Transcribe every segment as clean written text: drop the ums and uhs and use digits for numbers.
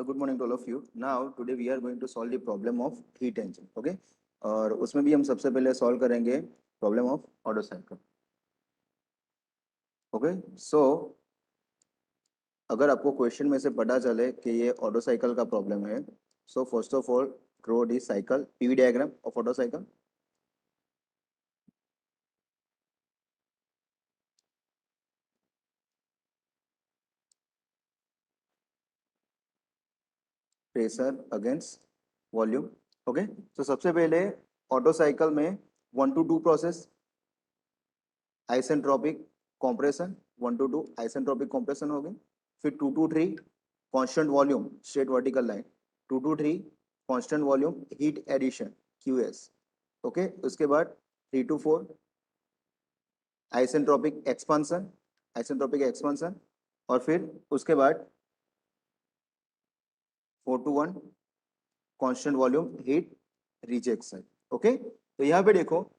Good morning to all of you. Now today we are going to solve the problem of heat engine. Okay, और उसमें भी हम सबसे पहले solve करेंगे problem of auto cycle. Okay, so अगर आपको क्वेश्चन में से पता चले कि ये ऑटो साइकिल का प्रॉब्लम है, so first of all draw the cycle PV diagram of auto cycle. Pressure against volume. Okay, तो सबसे पहले ऑटो साइकिल में 1 to 2 process isentropic compression, 1 to 2 isentropic compression हो गई. फिर 2 to 3 constant volume straight vertical line, 2 to 3 constant volume heat addition QS. Okay, उसके बाद 3 to 4 isentropic expansion, isentropic expansion. और फिर उसके बाद 4 to 1 constant volume heat rejection. Okay, तो यहाँ पे देखो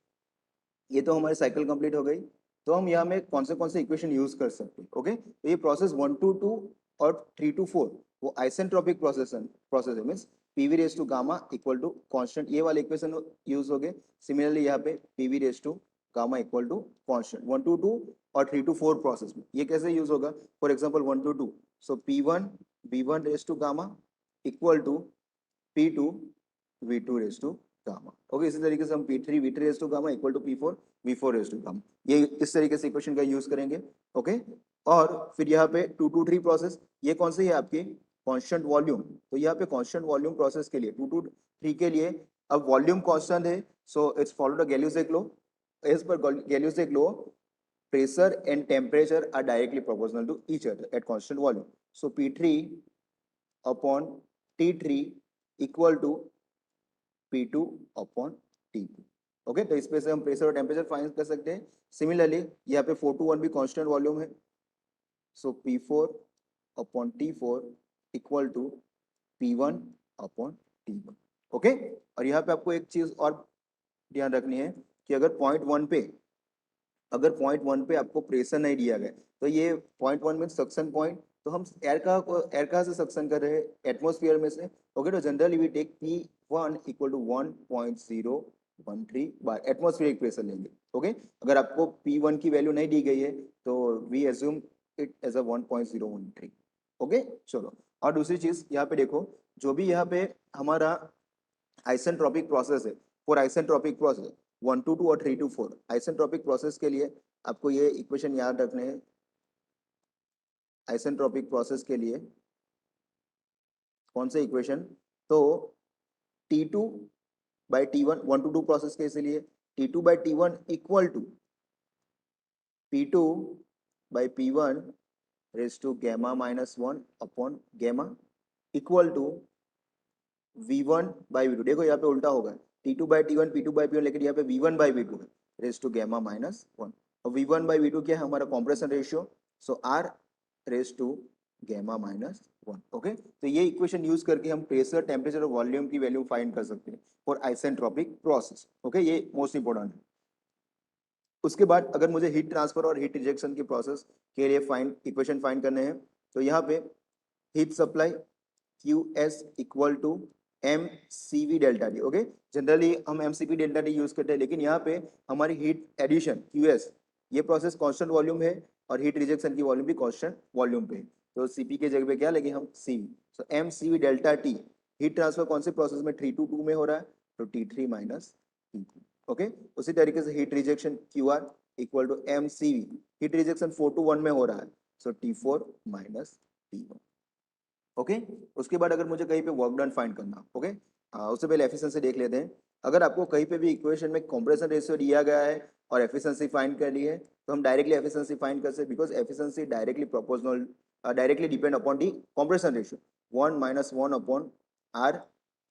ये तो हमारी साइकिल कंप्लीट हो गई. तो हम यहाँ में कौन से इक्वेशन यूज कर सकते हैं. ओके, तो ये प्रोसेस 1 to 2 और 3 to 4 वो आइसेंट्रोपिक प्रोसेस है, means PV raise to gamma equal to constant, ये वाले इक्वेशन यूज हो गए. सिमिलरली यहाँ पे PV raise to gamma equal to constant 1 to 2 और 3 to 4 प्रोसेस में ये कैसे यूज होगा. For example 1 to 2, so P1 V1 raise to gamma equal to P2 V2 raise to gamma. Okay, इसी तरीके से हम P3 V3 raise to gamma equal to P4 V4 raise to gamma, ये इस तरीके से इक्वेशन का यूज करेंगे. ओके, और फिर यहाँ पे 2 to 3 प्रोसेस, ये कौन सी है आपकी कांस्टेंट वॉल्यूम. तो यहाँ पे कांस्टेंट वॉल्यूम प्रोसेस के लिए 2 to 3 के लिए अब वॉल्यूम कांस्टेंट है, so it's follow the Gay Lussac law. As per Gay Lussac law pressure and temperature are directly proportional to each other at constant volume. So P3 upon T3 equal to P2 upon T2. Okay, तो इस पे से हम pressure और temperature find कर सकते हैं. Similarly यहाँ पे 4 to 1 भी कांस्टेंट वॉल्यूम है, so P4 upon T4 equal to P1 upon T1. Okay, और यहाँ पे आपको एक चीज और ध्यान रखनी है कि अगर पॉइंट वन पे आपको प्रेशर नहीं दिया गया, तो ये पॉइंट 1 में सक्शन पॉइंट, तो हम एयर कहाँ से सक्शन कर रहे हैं, एटमोस्फियर में से. ओके, तो generally we take P1 equal to 1.013 bar atmospheric pressure लेंगे. ओके, अगर आपको P1 की वैल्यू नहीं दी गई है तो we assume it as a 1.013. Okay, चलो. और दूसरी चीज यहाँ पे देखो, जो भी यहाँ पे हमारा आइसेंट्रोपिक प्रोसेस है, फॉर आइसेंट्रोपिक प्रोसेस 1 to 2 और 3 to 4 आइसेंट्रोपिक प्रोसेस के लिए आपको ये इक्वेशन याद रखने हैं. आइसेंट्रोपिक प्रोसेस के लिए कौन से इक्वेशन, तो T2 by T1 1 to 2 process के इसलिए T2 by T1 equal to P2 by P1 raise to gamma minus 1 upon gamma equal to V1 by V2. देखो यहाँ पे उल्टा होगा, T2 by T1 P2 by P1, लेकिन यहाँ पे V1 बाई V2 है रेज टू गैमा माइनस 1. और V1 बाई V2 क्या है हमारा compression ratio, so R raise to gamma minus 1. Okay, तो ये इक्वेशन यूज करके हम प्रेशर टेम्परेचर और वॉल्यूम की वैल्यू फाइंड कर सकते हैं फॉर आइसेंट्रोपिक प्रोसेस. ओके, ये मोस्ट इंपॉर्टेंट है. उसके बाद अगर मुझे हीट ट्रांसफर और हीट रिजेक्शन की प्रोसेस के लिए इक्वेशन फाइंड करने हैं, तो यहाँ पे heat supply QS equal to MCV delta T. Okay, generally हम MCP डेल्टा टी यूज करते हैं, लेकिन यहाँ पे हमारी हीट एडिशन QS, ये प्रोसेस कांस्टेंट वॉल्यूम है और हीट रिजेक्शन की वॉल्यूम भी कांस्टेंट वॉल्यूम पे, तो CP के जगह पे क्या लगे हम CV. सो MCV delta T heat transfer कौन से प्रोसेस में 3 to 2 में हो रहा है, तो T3 माइनस T2. ओके, उसी तरीके से heat rejection QR equal to MCV, heat rejection 4 to 1 में हो रहा है, सो T4 माइनस T1. ओके, उसके बाद अगर मुझे कहीं पे वर्क डन फाइंड करना, ओके, उससे पहले एफिशिएंसी देख लेते हैं. अगर आपको कहीं पे भी इक्वेशन में कंप्रेशन रेशियो दिया गया है और एफिशिएंसी फाइंड करनी है, तो हम डायरेक्टली एफिशिएंसी फाइंड कर सकते, because efficiency directly proportional, directly depend upon the compression ratio 1 minus 1 upon R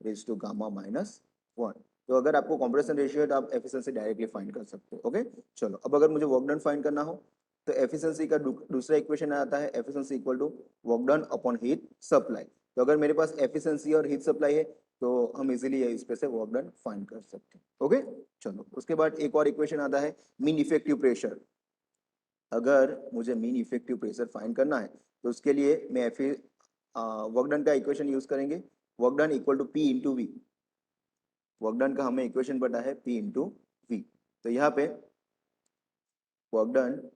raise to gamma minus 1. तो अगर आपको कंप्रेशन रेशियो है तो आप एफिशिएंसी डायरेक्टली फाइंड कर सकते हो. ओके, चलो. अब अगर मुझे वर्क डन फाइंड करना हो, तो एफिशिएंसी का दूसरा इक्वेशन आता है efficiency equal to work done upon heat supply. तो अगर मेरे पास एफिशिएंसी और हीट सप्लाई है तो हम इजीली इस पे से वर्क डन फाइंड कर सकते हैं. ओके, चलो. उसके बाद एक और इक्वेशन आता है मीन इफेक्टिव प्रेशर. अगर मुझे मीन इफेक्टिव प्रेशर फाइंड करना है तो उसके लिए मैं वर्क डन का इक्वेशन यूज करेंगे, work done equal to P into V. Work done का हमें इक्वेशन पता है पी इंटू वी। तो यहाँ पे work done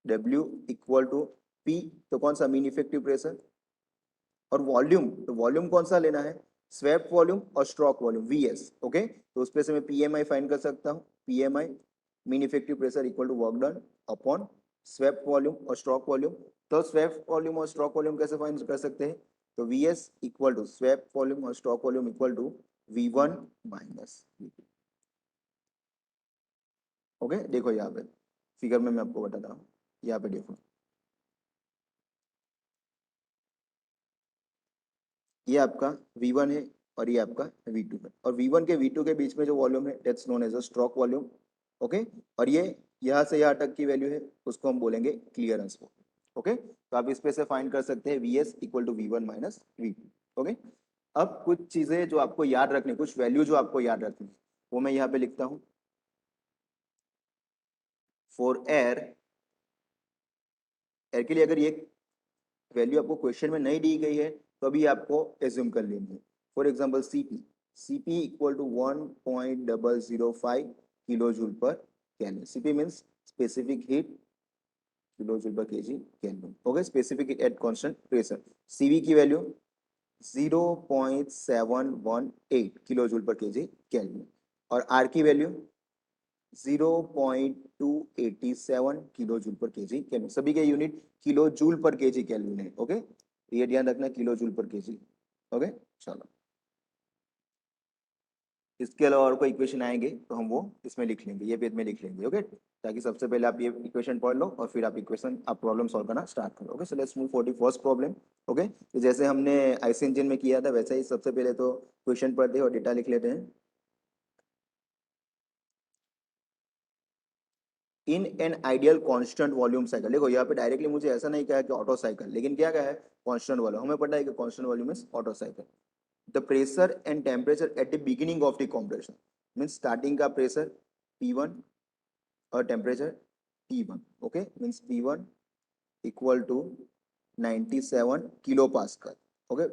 W equal to P, तो कौन सा, मीन इफेक्टिव प्रेशर, और वॉल्यूम, तो वॉल्यूम कौन सा लेना है, स्वेप्ट वॉल्यूम और स्ट्रोक वॉल्यूम VS। ओके, तो उस पे से मैं PMI फाइंड कर सकता हूँ। PMI mean effective pressure equal to work done upon swept volume और स्ट्रोक वॉल्यूम। तो स्वेप्ट वॉल्यूम और स्ट्रोक वॉल्यूम कैसे फाइंड कर सकते हैं, तो VS equal to swept volume और stroke volume equal to V1 minus V2। Okay, देखो यहाँ पे फिगर में मैं आपको बताता हूँ, यहाँ पे देखो, ये आपका V1 है और ये आपका V2 है, और V1 के V2 के बीच में जो वॉल्यूम है that's known as a stroke volume. Okay, और ये यहाँ से यहाँ तक की वैल्यू है उसको हम बोलेंगे क्लियरेंस वॉल्यूम। ओके, तो आप इस पे से फाइंड कर सकते हैं VS equal to V1 minus V2। Okay, अब कुछ चीजें जो आपको याद रखनी, कुछ वैल्यू जो आपको याद रखनी, वो मैं यहाँ पे लिखता हूँ। फॉर एयर, एयर के लिए अगर ये वैल्यू आपको क्वेश्चन में नहीं दी गई है तो अभी आपको एज्यूम कर लेनी है। For example CP equal to 1.005 kilo joule per kelvin. CP means specific heat, kilo joule per KG kelvin. Okay, specific heat at constant pressure. CV की value 0.718 kilo joule per KG kelvin, और R की value 0.287 kilo joule per KG kelvin. सभी के unit kilo joule per KG kelvin है। Okay, ये ध्यान रखना, kilo joule per KG. Okay, चलो, इसके अलावा और कोई इक्वेशन आएंगे तो हम वो इसमें लिख लेंगे, ये पेज में लिख लेंगे। ओके, ताकि सबसे पहले आप ये इक्वेशन पढ़ लो और फिर आप इक्वेशन, आप प्रॉब्लम सॉल्व करना स्टार्ट करो। Okay, so let's move for the first problem. Okay, तो जैसे हमने आईसी इंजन में किया था वैसे ही सबसे पहले तो क्वेश्चन पढ़ते हैं और डेटा लिख लेते हैं। In an ideal constant volume cycle, देखो यहाँ पे डायरेक्टली मुझे ऐसा नहीं कहा कि ऑटो साइकिल, लेकिन क्या कहा है, कांस्टेंट वॉल्यूम। हमें पता है कि constant volume is Otto cycle. The pressure and temperature at the beginning of the compression, means starting का प्रेशर P1 और temperature T1। Okay, means P1 equal to 97 kilo pascal. Okay,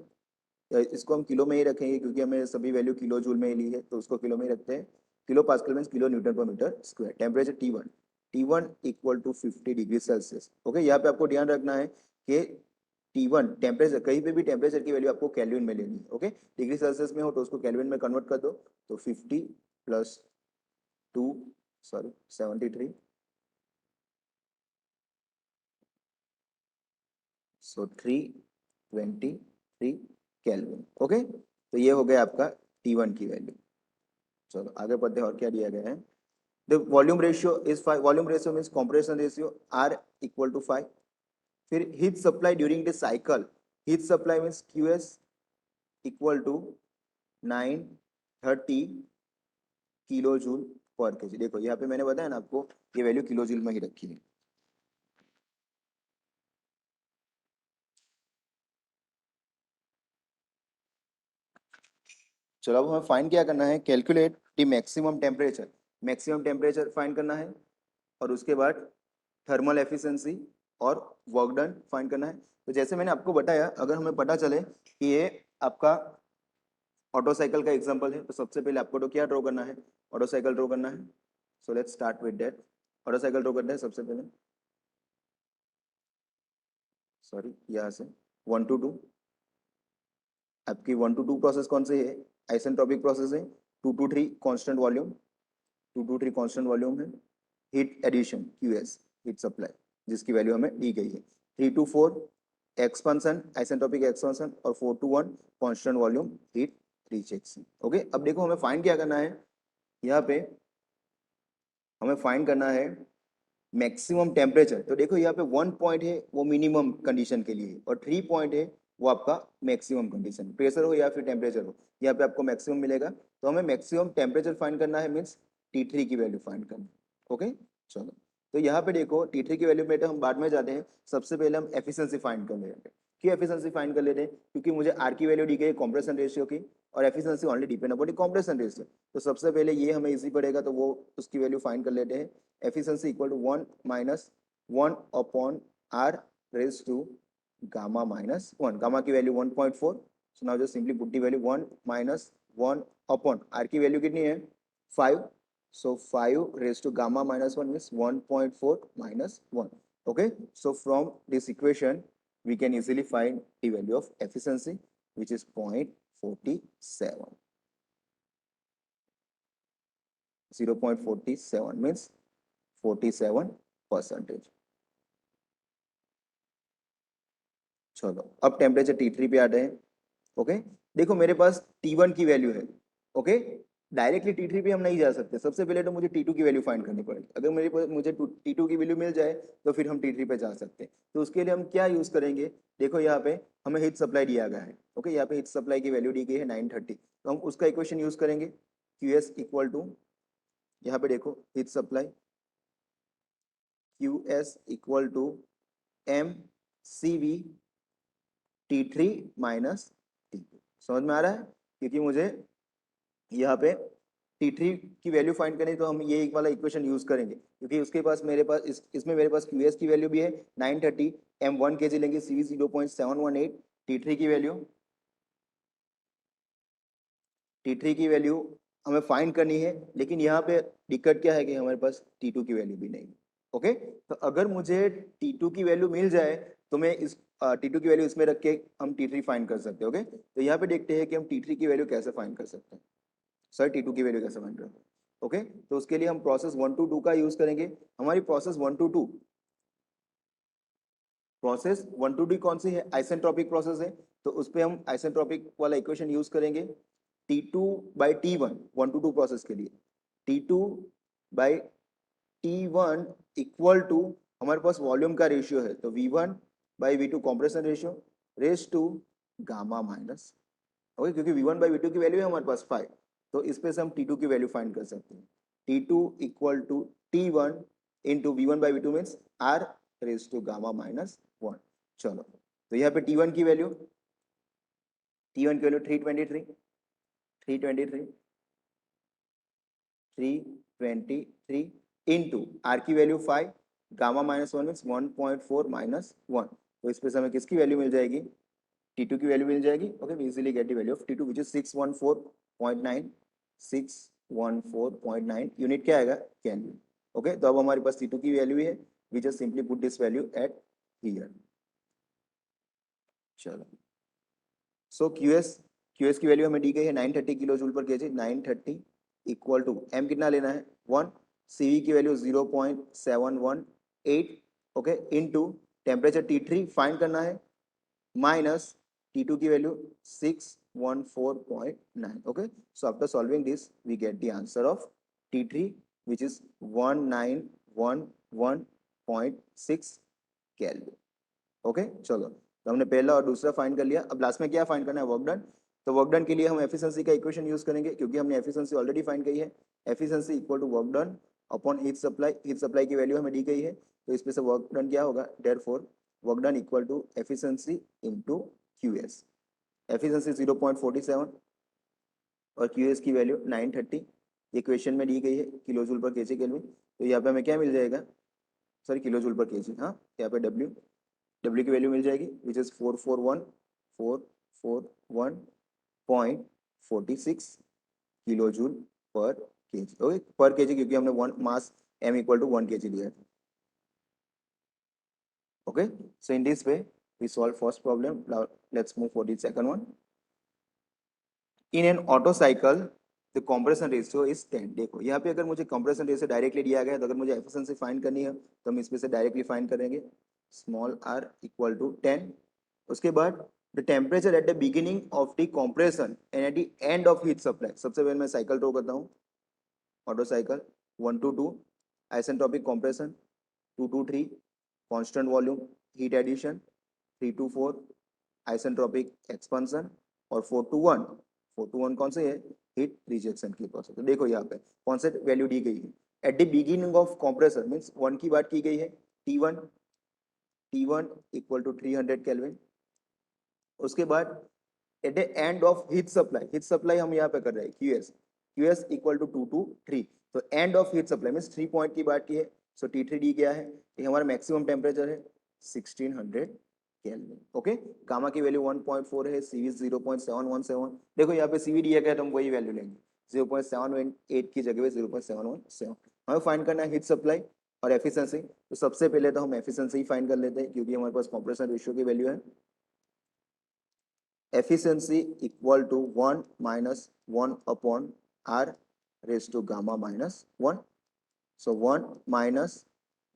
इसको हम kilo में ही रखेंगे क्योंकि हमें सभी वैल्यू किलो जूल में ही ली है, तो उसको किलो में ही रखते हैं। Kilo pascal means kilo newton per metre square. Temperature T1 equal to 50 degree Celsius. Okay, यहाँ पे आपको ध्यान रखना है कि T1 टेम्परेचर, कहीं पे भी टेम्परेचर की वैल्यू आपको केल्विन में लेनी है। ओके, डिग्री सेल्सियस में हो तो उसको केल्विन में कन्वर्ट कर दो, तो 50 प्लस 2, सॉरी 73, सो 323 केल्विन। ओके, तो ये हो गया आपका T1 की वैल्यू। चलो आगे बढ़ते हैं, और क्या दिया गया है। The volume ratio is 5, volume ratio means compression ratio R equal to 5। फिर heat supply during the cycle, heat supply means QS equal to 930 kilo joule per KG. देखो यहाँ पे मैंने बताया ना आपको, ये वैल्यू किलो जूल में ही रखी है। चलो अब हमें फाइंड क्या करना है, calculate the maximum temperature. Maximum temperature find करना है, और उसके बाद थर्मल एफिशिएंसी और वर्क डन फाइंड करना है। तो जैसे मैंने आपको बताया, अगर हमें पता चले कि ये आपका ऑटो साइकिल का एग्जांपल है, तो सबसे पहले आपको तो क्या ड्रॉ करना है, ऑटो साइकिल ड्रॉ करना है। So let's start with that. Auto cycle draw करते हैं सबसे पहले, सॉरी यहाँ से 1 to 2। आपकी 1 to 2 प्रोसेस कौन सी है, आइसेंट्रोपिक प्रोसेस है। 2 to 3 constant volume, 2 to 3 constant volume है। Heat addition QS, heat supply, जिसकी वैल्यू हमें दी गई है। 3 to 4 एक्सपेंशन, आइसेंट्रोपिक एक्सपेंशन, और 4 to 1 constant volume heat rejection. Okay, अब देखो हमें फाइंड क्या करना है, यहाँ पे हमें फाइंड करना है मैक्सिमम टेम्परेचर। तो देखो यहाँ पे 1 पॉइंट है वो मिनिमम कंडीशन के लिए, और 3 पॉइंट है वो आपका मैक्सिमम कंडीशन, प्रेशर हो या फिर टेम्परेचर हो, यहाँ पे आपको मैक्सिमम मिलेगा। तो हमें मैक्सिमम टेम्परेचर फाइंड करना है, मीन्स T3 की वैल्यू फाइंड करना है। ओके, चलो, तो यहाँ पे देखो T3 की वैल्यू में हम बाद में जाते हैं, सबसे पहले हम एफिशिएंसी फाइंड कर लेते हैं। क्यों एफिशिएंसी फाइंड कर लेते हैं, क्योंकि मुझे R की वैल्यू दी गई है कंप्रेशन रेशियो की, और efficiency only depend upon compression ratio. तो सबसे पहले ये हमें इजी पड़ेगा, तो वो उसकी वैल्यू फाइंड कर लेते हैं। Efficiency equal to 1 - 1 upon R raise to gamma minus 1. Gamma की value 1.4. So now just simply put the value 1 minus 1 upon R की वैल्यू कितनी है 5. So 5 raised to gamma minus 1 means 1.4 minus 1. Okay. So from this equation we can easily find the value of efficiency, which is 0.47. 0.47 means 47%. चलो अब temperature T3 पे आते हैं. Okay देखो मेरे पास T1 की वैल्यू है. ओके डायरेक्टली T3 पे हम नहीं जा सकते. सबसे पहले तो मुझे T2 की वैल्यू फाइंड करनी पड़ेगी. अगर मुझे T2 की वैल्यू मिल जाए तो फिर हम T3 पे जा सकते हैं. तो उसके लिए हम क्या यूज करेंगे. देखो यहाँ पे हमें हीट सप्लाई दिया गया है. ओके यहाँ पे हीट सप्लाई की वैल्यू दी गई है 930. तो हम उसका इक्वेशन यूज करेंगे. QS इक्वल टू यहाँ पे देखो heat supply QS equal to MCV T3 minus T2. समझ में आ रहा है. क्योंकि मुझे यहाँ पे T3 की वैल्यू फाइंड करनी तो हम ये एक वाला इक्वेशन यूज करेंगे. क्योंकि उसके पास मेरे पास इसमें मेरे पास QS की वैल्यू भी है 930. M 1 kg लेंगे. CV 0.718. T3 की वैल्यू हमें फाइंड करनी है. लेकिन यहाँ पे दिक्कत क्या है कि हमारे पास T2 की वैल्यू भी नहीं. ओके तो अगर मुझे T2 की वैल्यू मिल जाए तो मैं इस T2 की वैल्यू इसमें रख के हम T3 फाइंड कर सकते हैं. ओके तो यहाँ पे देखते हैं कि हम T3 की वैल्यू कैसे फाइंड कर सकते हैं. सर T2 की वैल्यू कैसे फाइंड करें. ओके तो उसके लिए हम प्रोसेस 1 to 2 का यूज करेंगे. हमारी प्रोसेस 1 to 2 प्रोसेस 1 to 2 कौन सी है. आइसेंट्रोपिक प्रोसेस है. तो उस पर हम आइसेंट्रोपिक वाला इक्वेशन यूज करेंगे. T2 by T1 1 to 2 process के लिए T2 by T1 equal to हमारे पास वॉल्यूम का रेशियो है. तो V1 by V2 compression ratio raise to gamma minus. Okay क्योंकि V1 by V2 की वैल्यू है हमारे पास 5. तो इस पे से हम T2 की वैल्यू फाइंड कर सकते हैं. T2 equal to T1 into V1 by V2 means R raise to gamma minus 1. चलो तो यहाँ पे T1 की वैल्यू 323 इंटू आर की value 5 gamma minus 1 means 1.4 minus 1. तो इस पे से हमें किसकी वैल्यू मिल जाएगी. T2 की वैल्यू मिल जाएगी. Okay we easily get the value of T2 which is 614.9. 614.9 unit क्या आएगा केल्विन. ओके तो अब हमारे पास T2 की वैल्यू है. We just simply put this value at here. चलो सो QS की वैल्यू हमें दी गई है 930 kilo joule per KG. 930 equal to M कितना लेना है 1. CV की value 0.718. Okay into temperature T3 find करना है माइनस T2 की value 614.9. Okay so after solving this we get the answer of T3 which is 1911.6 kelvin. Okay चलो तो हमने पहला और दूसरा फाइंड कर लिया. अब लास्ट में क्या फाइंड करना है वर्क डन. तो वर्क डन के लिए हम एफिशिएंसी का इक्वेशन यूज करेंगे क्योंकि हमने एफिशिएंसी ऑलरेडी फाइंड की है. Efficiency equal to work done upon heat supply. Heat supply की वैल्यू हमें दी गई है तो इस पे से वर्क डन क्या होगा. Therefore work done equal to efficiency into QS. Efficiency 0.47 और QS की वैल्यू 930. ये क्वेश्चन में दी गई है kilo joule per KG kelvin. तो यहाँ पे हमें क्या मिल जाएगा. Sorry kilo joule per KG. हाँ यहाँ पे W की वैल्यू मिल जाएगी which is 441.46 kilo joule per KG. Okay per KG क्योंकि हमने 1 mass M equal to 1 kg लिया है. Okay so in this way we solve first problem. Now let's move for the second one. In an Otto cycle the compression ratio is 10. देखो यहाँ पे अगर मुझे compression ratio directly दिया गया है तो अगर मुझे एफिशिएंसी फाइंड करनी है तो हम इसमें से डायरेक्टली फाइंड करेंगे. Small r equal to 10. उसके बाद the temperature at the beginning of the compression and at the end of heat supply. सबसे पहले मैं साइकिल ड्रॉ करता हूँ. Otto cycle 1 to 2 isentropic compression. 2 to 3 constant volume heat addition. 3 to 4 isentropic expansion. और 4 to 1 कौन से है heat rejection की प्रोसेस. तो देखो यहाँ पे कौन से वैल्यू दी गई है. Eight the beginning of compression means 1 की बात की गई है. T1 equal to 300 kelvin. उसके बाद eight the end of heat supply हम यहाँ पे कर रहे हैं QS इक्वल टू 2 to 3. तो and of heat supply means 3 point की बात की है. सो T3 डी क्या है. ये हमारा मैक्सिमम टेम्परेचर है 1600 केल्विन। ओके, गामा की वैल्यू 1.4 है, सीवी 0.717। देखो यहाँ पे सीवी दिया गया तो हम वही वैल्यू लेंगे, 0.78 की जगह पे 0.717। हमें फाइंड करना है हीट सप्लाई और एफिशिएंसी। तो सबसे पहले तो हम एफिशिएंसी फाइंड कर लेते हैं, क्योंकि हमारे पास कंप्रेशन रेशियो की वैल्यू है। Efficiency equal to 1 minus 1 upon R raise to gamma minus 1। So 1 minus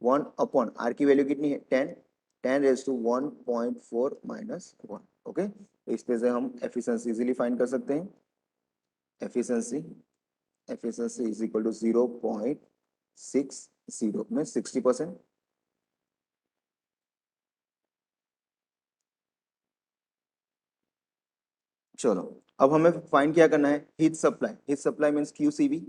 1 upon R की वैल्यू कितनी है 10, 10 रेज टू 1.4 माइनस 1। ओके, इस पे से हम एफिशिएंसी इजीली फाइंड कर सकते हैं। Efficiency efficiency is equal to 0.60 में 60%। चलो, अब हमें फाइंड क्या करना है, heat supply. Heat supply means QCV,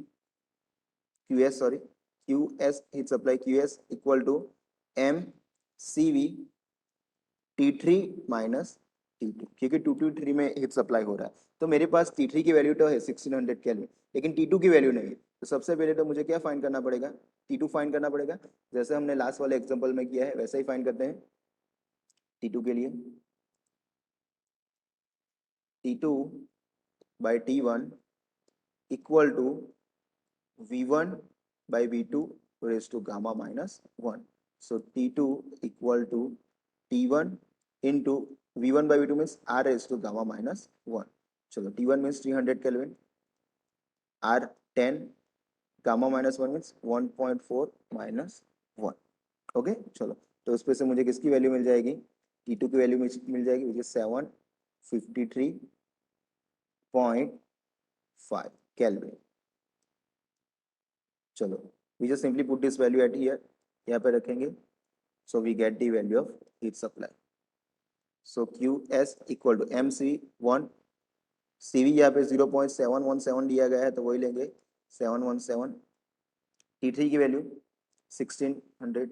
QS sorry, QS heat supply, QS equal to M C V T three minus T two, क्योंकि टू टू थ्री में heat supply हो रहा है। तो मेरे पास टी थ्री की वैल्यू तो है 1600 केल्विन, लेकिन टी टू की वैल्यू नहीं है। तो सबसे पहले तो मुझे क्या फाइंड करना पड़ेगा, टी टू फाइंड करना पड़ेगा। जैसे हमने लास्ट वाले एग्जाम्पल में किया है वैसे ही फाइंड करते हैं। टी टू के लिए T two by T one equal to V1 by V2 raised to gamma minus 1. So T2 equal to T1 into V1 by V2 means R raised to gamma minus 1. चलो, T1 means 300 Kelvin, R 10, gamma minus 1 means 1.4 minus 1. Okay, चलो, तो उस पे से मुझे किसकी value मिल जाएगी, T2 की वैल्यू मिल जाएगी, विच इज 753.5 Kelvin। चलो, we just simply put this value at here, यहाँ पे रखेंगे। So we get the value of heat supply. So QS equal to MC1, CV यहाँ पे 0.717 दिया गया है तो वही लेंगे 717। T3 की वैल्यू 1600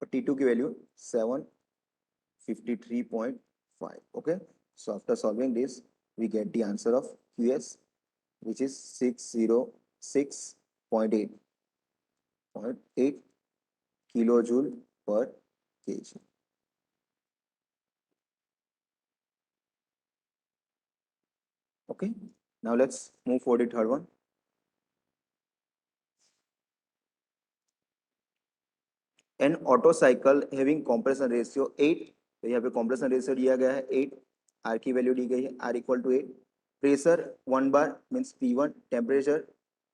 और T2 की value 753.5। Okay, so after solving this we get the answer of QS, which is 606.8 kilojoule per kg. Okay, now let's move for the third one. An Otto cycle having compression ratio 8, तो यहाँ पे compression ratio दिया गया है 8, R की value दी गई है R equal to 8, pressure 1 bar means P1, temperature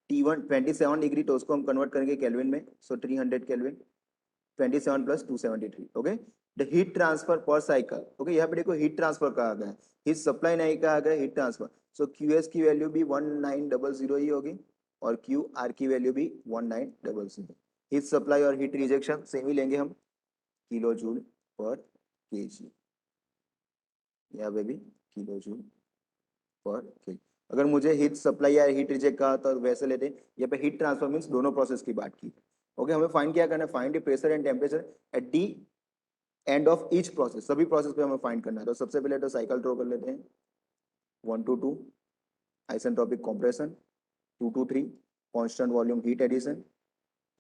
T1 27 degree, तो उसको हम कन्वर्ट करेंगे केल्विन में, so 300 kelvin, 27 plus 273। Okay, the heat transfer per cycle. Okay, यहाँ पे देखो हीट ट्रांसफर कहा गया है, हीट सप्लाई नहीं कहा गया, हीट ट्रांसफर। सो क्यूएस की वैल्यू भी 1900 ही होगी और क्यू आर की वैल्यू भी 1900। हीट सप्लाई और हीट रिजेक्शन सेम ही लेंगे हम, किलो जूल पर केजी, यहाँ पे भी किलो जूल पर केजी। अगर मुझे हीट सप्लाई या हीट रिजेक्ट कहा तो वैसे लेते हैं, यहाँ पे हीट ट्रांसफर मीन्स दोनों प्रोसेस की बात की। ओके, हमें फाइंड क्या करना है, find pressure and temperature at the end of each process. सभी प्रोसेस पे हमें फाइंड करना है। तो सबसे पहले तो साइकिल ड्रॉ कर लेते हैं, 1 to 2 isentropic compression, 2 to 3 constant volume heat addition,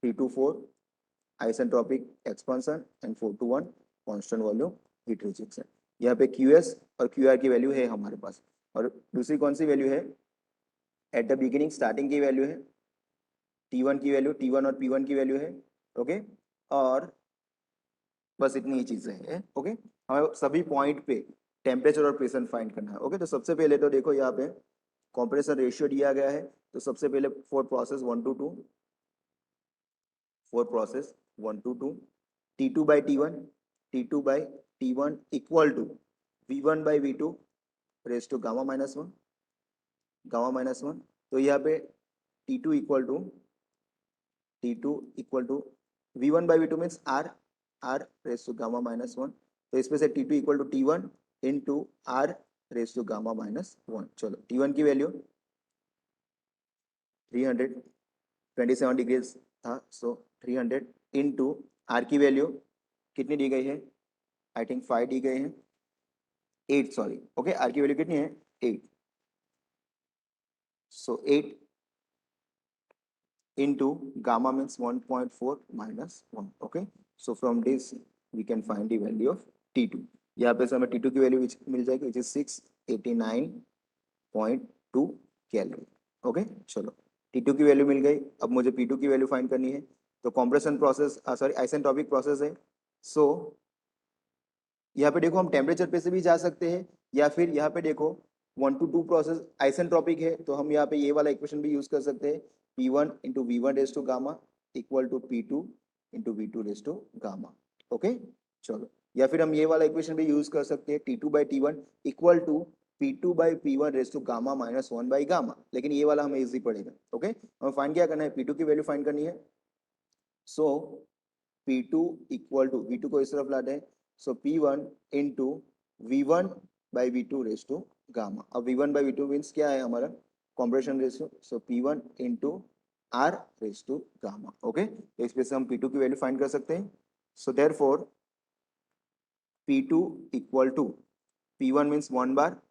3 to 4 isentropic expansion and 4 to 1 constant volume heat rejection. यहाँ पे QS और QR की वैल्यू है हमारे पास, और दूसरी कौन सी वैल्यू है, एट द बिगिनिंग स्टार्टिंग की वैल्यू है, T1 की वैल्यू, T1 और P1 की वैल्यू है। ओके, और बस इतनी ही चीजें हैं। ओके, हमें सभी पॉइंट पे टेम्परेचर और प्रेशर फाइंड करना है। ओके, तो सबसे पहले तो देखो यहाँ पे कंप्रेसर रेशियो दिया गया है, तो सबसे पहले for process 1 to 2, for process 1 to 2, T2 by T1, T2 by T1 equal to V1 by V2 raise to gamma minus 1, gamma minus 1। तो यहाँ पे T2 equal to V1 by V2 means R raise to gamma minus 1। तो इसमें से T2 equal to T1 into R raise to gamma minus 1। चलो, T1 की value 327 degree था, सो 300 into R की वैल्यू कितनी दी गई है, आई थिंक 5 दी गई है, 8 सॉरी। ओके, आर की वैल्यू कितनी है 8, so 8 into gamma means 1.4 minus 1। Okay, so from this we can find the value of T2। यहाँ पे से हमें T2 की वैल्यू मिल जाएगी विच इज 689.2 केल्विन। ओके, चलो T2 की वैल्यू मिल गई। अब मुझे P2 की वैल्यू फाइंड करनी है। तो compression process sorry isentropic process है। सो यहाँ पे देखो हम टेम्परेचर पे से भी जा सकते हैं, या फिर यहाँ पे देखो 1 to 2 प्रोसेस आइसेंट्रोपिक है, तो हम यहाँ पे ये वाला इक्वेशन भी यूज कर सकते हैं, P1 into V1 raise to gamma equal to P2 into V2 raise to gamma. Okay, चलो, या फिर हम ये वाला इक्वेशन भी यूज कर सकते हैं, T2/T1 equal to P2/P1 raise to gamma minus 1/गामा, लेकिन ये वाला हमें इजी पड़ेगा। ओके, हमें फाइंड क्या करना है, P2 की वैल्यू फाइंड करनी है। सो P2 इक्वल टू V2 को इस तरफ लाते हैं, so P1 into V1/V2 raise to gamma. अब V1/V2 मीन्स क्या है हमारा compression ratio, so P1 into R raise to gamma. Okay, इस पे से हम P2 की वैल्यू फाइंड कर सकते हैं। So therefore P2 equal to P1 means 1 bar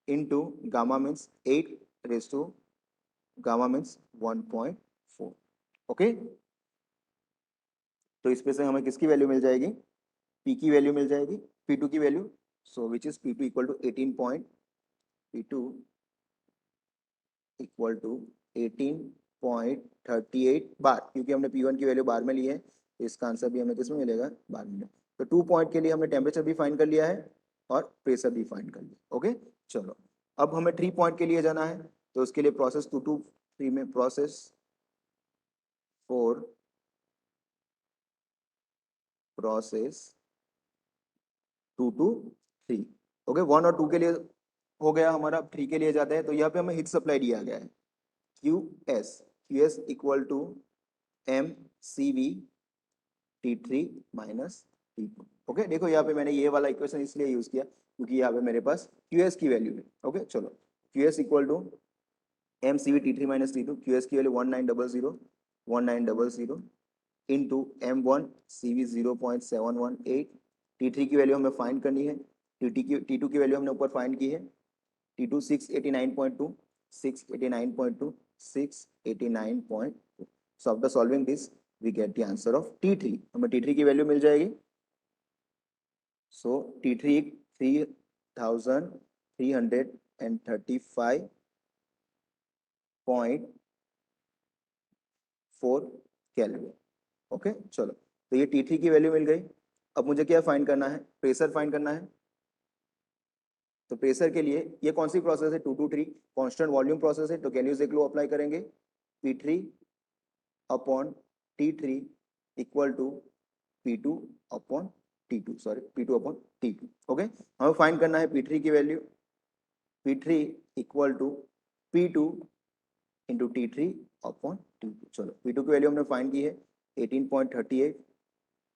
into gamma means 8 raise to gamma means 1.4। Okay, तो इस पे से हमें किसकी वैल्यू मिल जाएगी, P की वैल्यू मिल जाएगी, P2 की value, so which is P2 equal to 18.38 bar, क्योंकि हमने P1 की वैल्यू बार में ली है, तो इसका आंसर भी हमें किसमें मिलेगा, बार में। तो 2 पॉइंट के लिए हमने टेम्परेचर भी फाइंड कर लिया है और प्रेशर भी फाइंड कर लिया। ओके, चलो, अब हमें 3 पॉइंट के लिए जाना है, तो उसके लिए प्रोसेस 2 to 3 में प्रोसेस 4 प्रोसेस 2 to 3। ओके, 1 और 2 के लिए हो गया हमारा, 3 के लिए जाते हैं। तो यहाँ पे हमें हीट सप्लाई दिया गया है QS equal to mCV T3 minus T2। Okay, देखो यहाँ पे मैंने ये वाला इक्वेशन इसलिए यूज किया क्योंकि यहाँ पे मेरे पास QS की वैल्यू है। ओके, चलो, QS equal to mCV T3 minus T2, QS की value 1900 into M1 CV 0.718, T3 की वैल्यू हमें फाइंड करनी है, T2 की वैल्यू हमने ऊपर फाइंड की है, T2 689.2 689.2 689.2। So after solving this we get the answer of T3। हमें T3 की वैल्यू मिल जाएगी, सो T3 3335.4 केल्विन। ओके, चलो, तो ये T3 की वैल्यू मिल गई। अब मुझे क्या फाइंड करना है, प्रेशर फाइंड करना है। तो प्रेशर के लिए ये कौन सी प्रोसेस है, 2 to 3 कांस्टेंट वॉल्यूम प्रोसेस है, तो गैलियोस लॉ अप्लाई करेंगे, P3 upon T3 equal to P2 upon T2, sorry P2 upon T2। Okay, हमें फाइंड करना है P3 की value, P3 equal to P2 into T3 upon T2। चलो, P2 की value हमने फाइंड की है 18.38,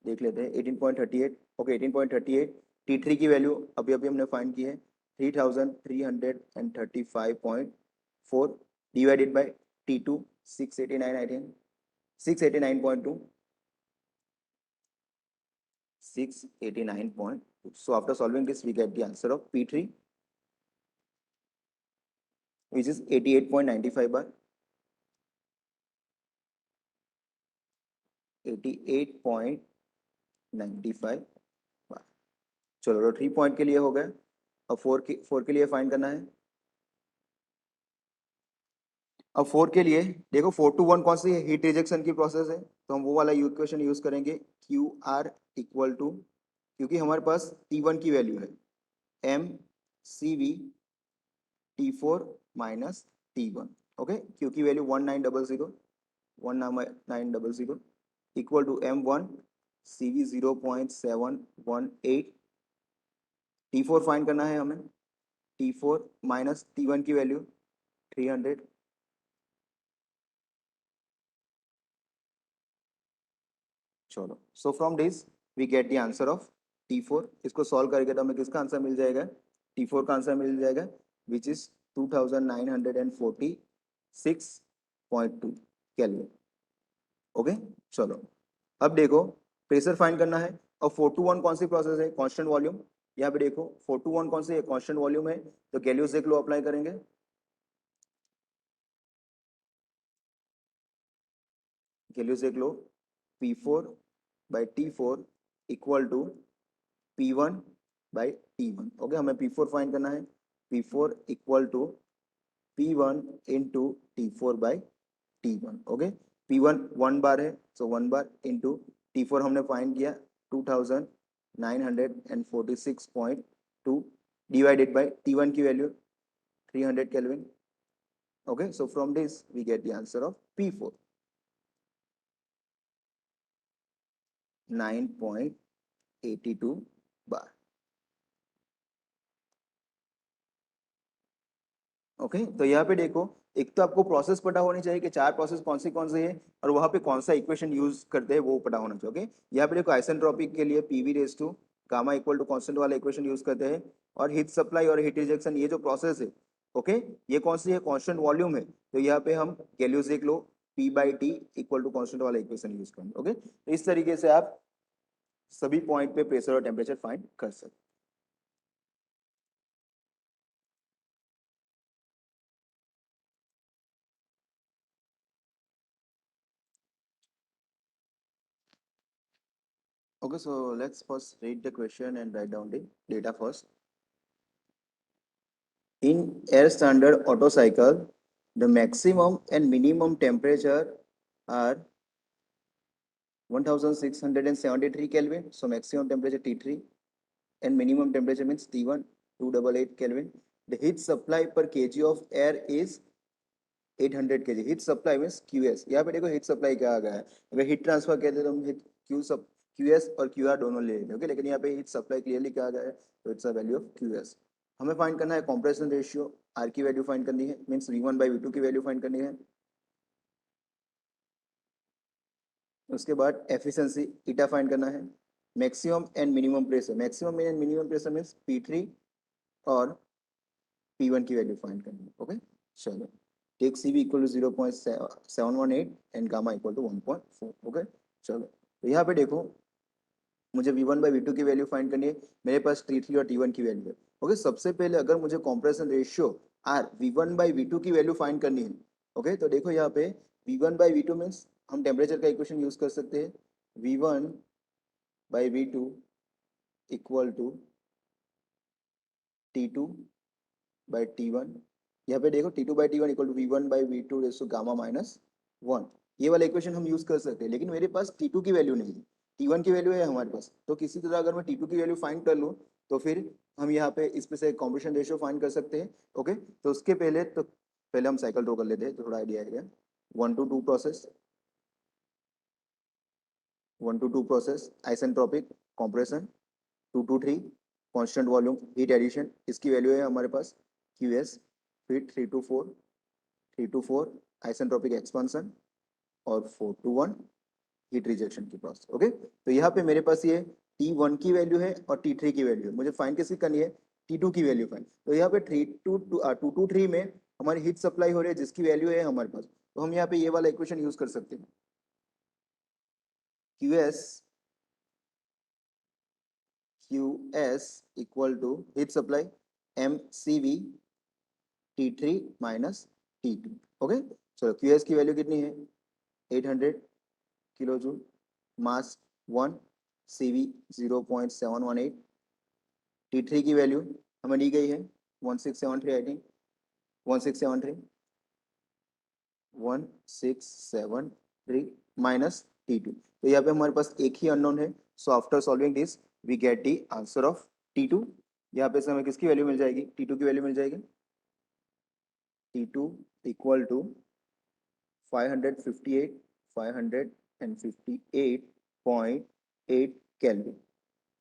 देख लेते हैं 18.38। ओके, 18.38। T3 की वैल्यू अभी अभी हमने फाइंड की है 3335.4 divided by T2 689, I think 689.2 689.2। So after solving this, we get the answer of P3, which is 88.95 bar, 88.95 बार। चलो, तो 3 पॉइंट के लिए हो गए। अब 4 के लिए फाइंड करना है। अब 4 के लिए देखो 4 to 1 कौन सी हीट रिजेक्शन की प्रोसेस है, तो हम वो वाला इक्वेशन यूज करेंगे, QR इक्वल टू, क्योंकि हमारे पास T1 की वैल्यू है mCV T4 minus T1। Okay, क्योंकि value 1900 equal to M1 CV 0.718, T4 find करना है हमें, T4 माइनस T1 की वैल्यू 300। चलो, so from this we get the answer of T4। इसको सॉल्व करके तो हमें किसका आंसर मिल जाएगा, T4 का आंसर मिल जाएगा, विच इज 2946.2 केल्विन। ओके, चलो, अब देखो प्रेशर फाइंड करना है। और 4 to 1 कौन सी प्रोसेस है, कांस्टेंट वॉल्यूम। यहाँ पे देखो 4 to 1 कौन सी है, कांस्टेंट वॉल्यूम है, तो गैलियोस लॉ अप्लाई करेंगे। Gay Lussac law P4 by T4 equal to P1 by T1। Okay, हमें P4 फाइंड करना है। P4 equal to P1 into T4 by T1। Okay, P1 1 bar है, सो 1 बार इंटू T4 हमने find किया 2946.2 divided by T1 की value 300 kelvin. Okay, so from this we get the answer of P4 9.82 bar. Okay, तो यहाँ पे देखो, एक तो आपको प्रोसेस पता होनी चाहिए कि चार प्रोसेस कौन से है और वहां पे कौन सा इक्वेशन यूज करते हैं वो पता होना चाहिए। ओके, यहाँ पे देखो आइसेंट्रोपिक के लिए PV raise to gamma equal to constant वाला इक्वेशन यूज करते हैं, और हीट सप्लाई और हीट रिजेक्शन ये जो प्रोसेस है, ओके, ये कौन सी है, कांस्टेंट वॉल्यूम है, तो यहाँ पे हम वैल्यूज देख लो, P by T equal to constant वाला इक्वेशन यूज करेंगे। ओके, तो इस तरीके से आप सभी पॉइंट पे प्रेशर और टेम्परेचर फाइंड कर सकते। Okay, so let's first read the question and write down the data first. In air standard Otto cycle, the maximum and minimum temperature are 1673 Kelvin. So maximum temperature T3 and minimum temperature means T1 288 Kelvin. The heat supply per kg of air is 800 kg। Heat supply means QS। यहाँ पे देखो heat supply क्या आ गया है, अगर heat transfer कहते हैं तो हम हीट QS और QR दोनों ले लेते हैं। ओके, लेकिन यहाँ पे हीट सप्लाई क्लियरली क्या आ गया है, तो it's a value of QS। हमें फाइंड करना है कंप्रेशन रेशियो, R की वैल्यू फाइंड करनी है, मीन्स V1 बाई V2 की वैल्यू फाइंड करनी है। उसके बाद एफिशिएंसी ईटा फाइंड करना है। Maximum and minimum pressure, maximum and minimum pressure means P3 और P1 की वैल्यू फाइंड करनी है। ओके, चलो, take CV equal to 0.718 and gamma equal to 1.4। Okay, चलो, तो यहाँ पे देखो मुझे V1 बाई V2 की वैल्यू फाइंड करनी है, मेरे पास T3 और T1 की वैल्यू है। ओके, सबसे पहले अगर मुझे compression ratio R V1 by V2 की वैल्यू फाइंड करनी है, ओके, तो देखो यहाँ पे V1 बाई V2 मीन्स हम टेम्परेचर का इक्वेशन यूज कर सकते हैं, V1 by V2 equal to T2 by T1। यहाँ पे देखो T2 by T1 equal to V1 by V2 raise to gamma minus 1। ये वाला इक्वेशन हम यूज कर सकते हैं, लेकिन मेरे पास T2 की वैल्यू नहीं है, T1 की वैल्यू है हमारे पास। तो किसी तरह अगर मैं T2 की वैल्यू फाइंड कर लूँ तो फिर हम यहाँ पे इसमें से कॉम्प्रेशन रेशियो फाइंड कर सकते हैं। ओके, तो उसके पहले हम साइकिल ड्रॉ कर लेते हैं तो थोड़ा आइडिया आएगा। 1 to 2 process, 1 to 2 process isentropic compression, 2 to 3 constant volume heat addition, इसकी वैल्यू है हमारे पास QS। फिर 3 to 4 आइसेंट्रोपिक एक्सपांसन, और 4 to 1 हीट रिजेक्शन की प्रोसेस। ओके, तो यहाँ पे मेरे पास ये T1 की वैल्यू है और T3 की वैल्यू है, मुझे फाइंड किसकी करनी है, T2 की वैल्यू फाइंड। तो यहाँ पे 2 to 3 में हमारी हीट सप्लाई हो रही है जिसकी वैल्यू है हमारे पास, तो हम यहाँ पे ये वाला इक्वेशन यूज कर सकते हैं, QS equal to heat supply MCV T3 minus T2। Okay, चलो, QS की वैल्यू कितनी है, 800 किलो जूल, मास 1, CV 0.718, T3 की वैल्यू हमें दी गई है 1673, आई थिंक 1673, 1673 माइनस T2। तो यहाँ पे हमारे पास एक ही अननोन है, so after solving this we get the answer of T2। यहाँ पे से हमें किसकी वैल्यू मिल जाएगी, T2 की वैल्यू मिल जाएगी, T2 equal to 558 558.8 kelvin.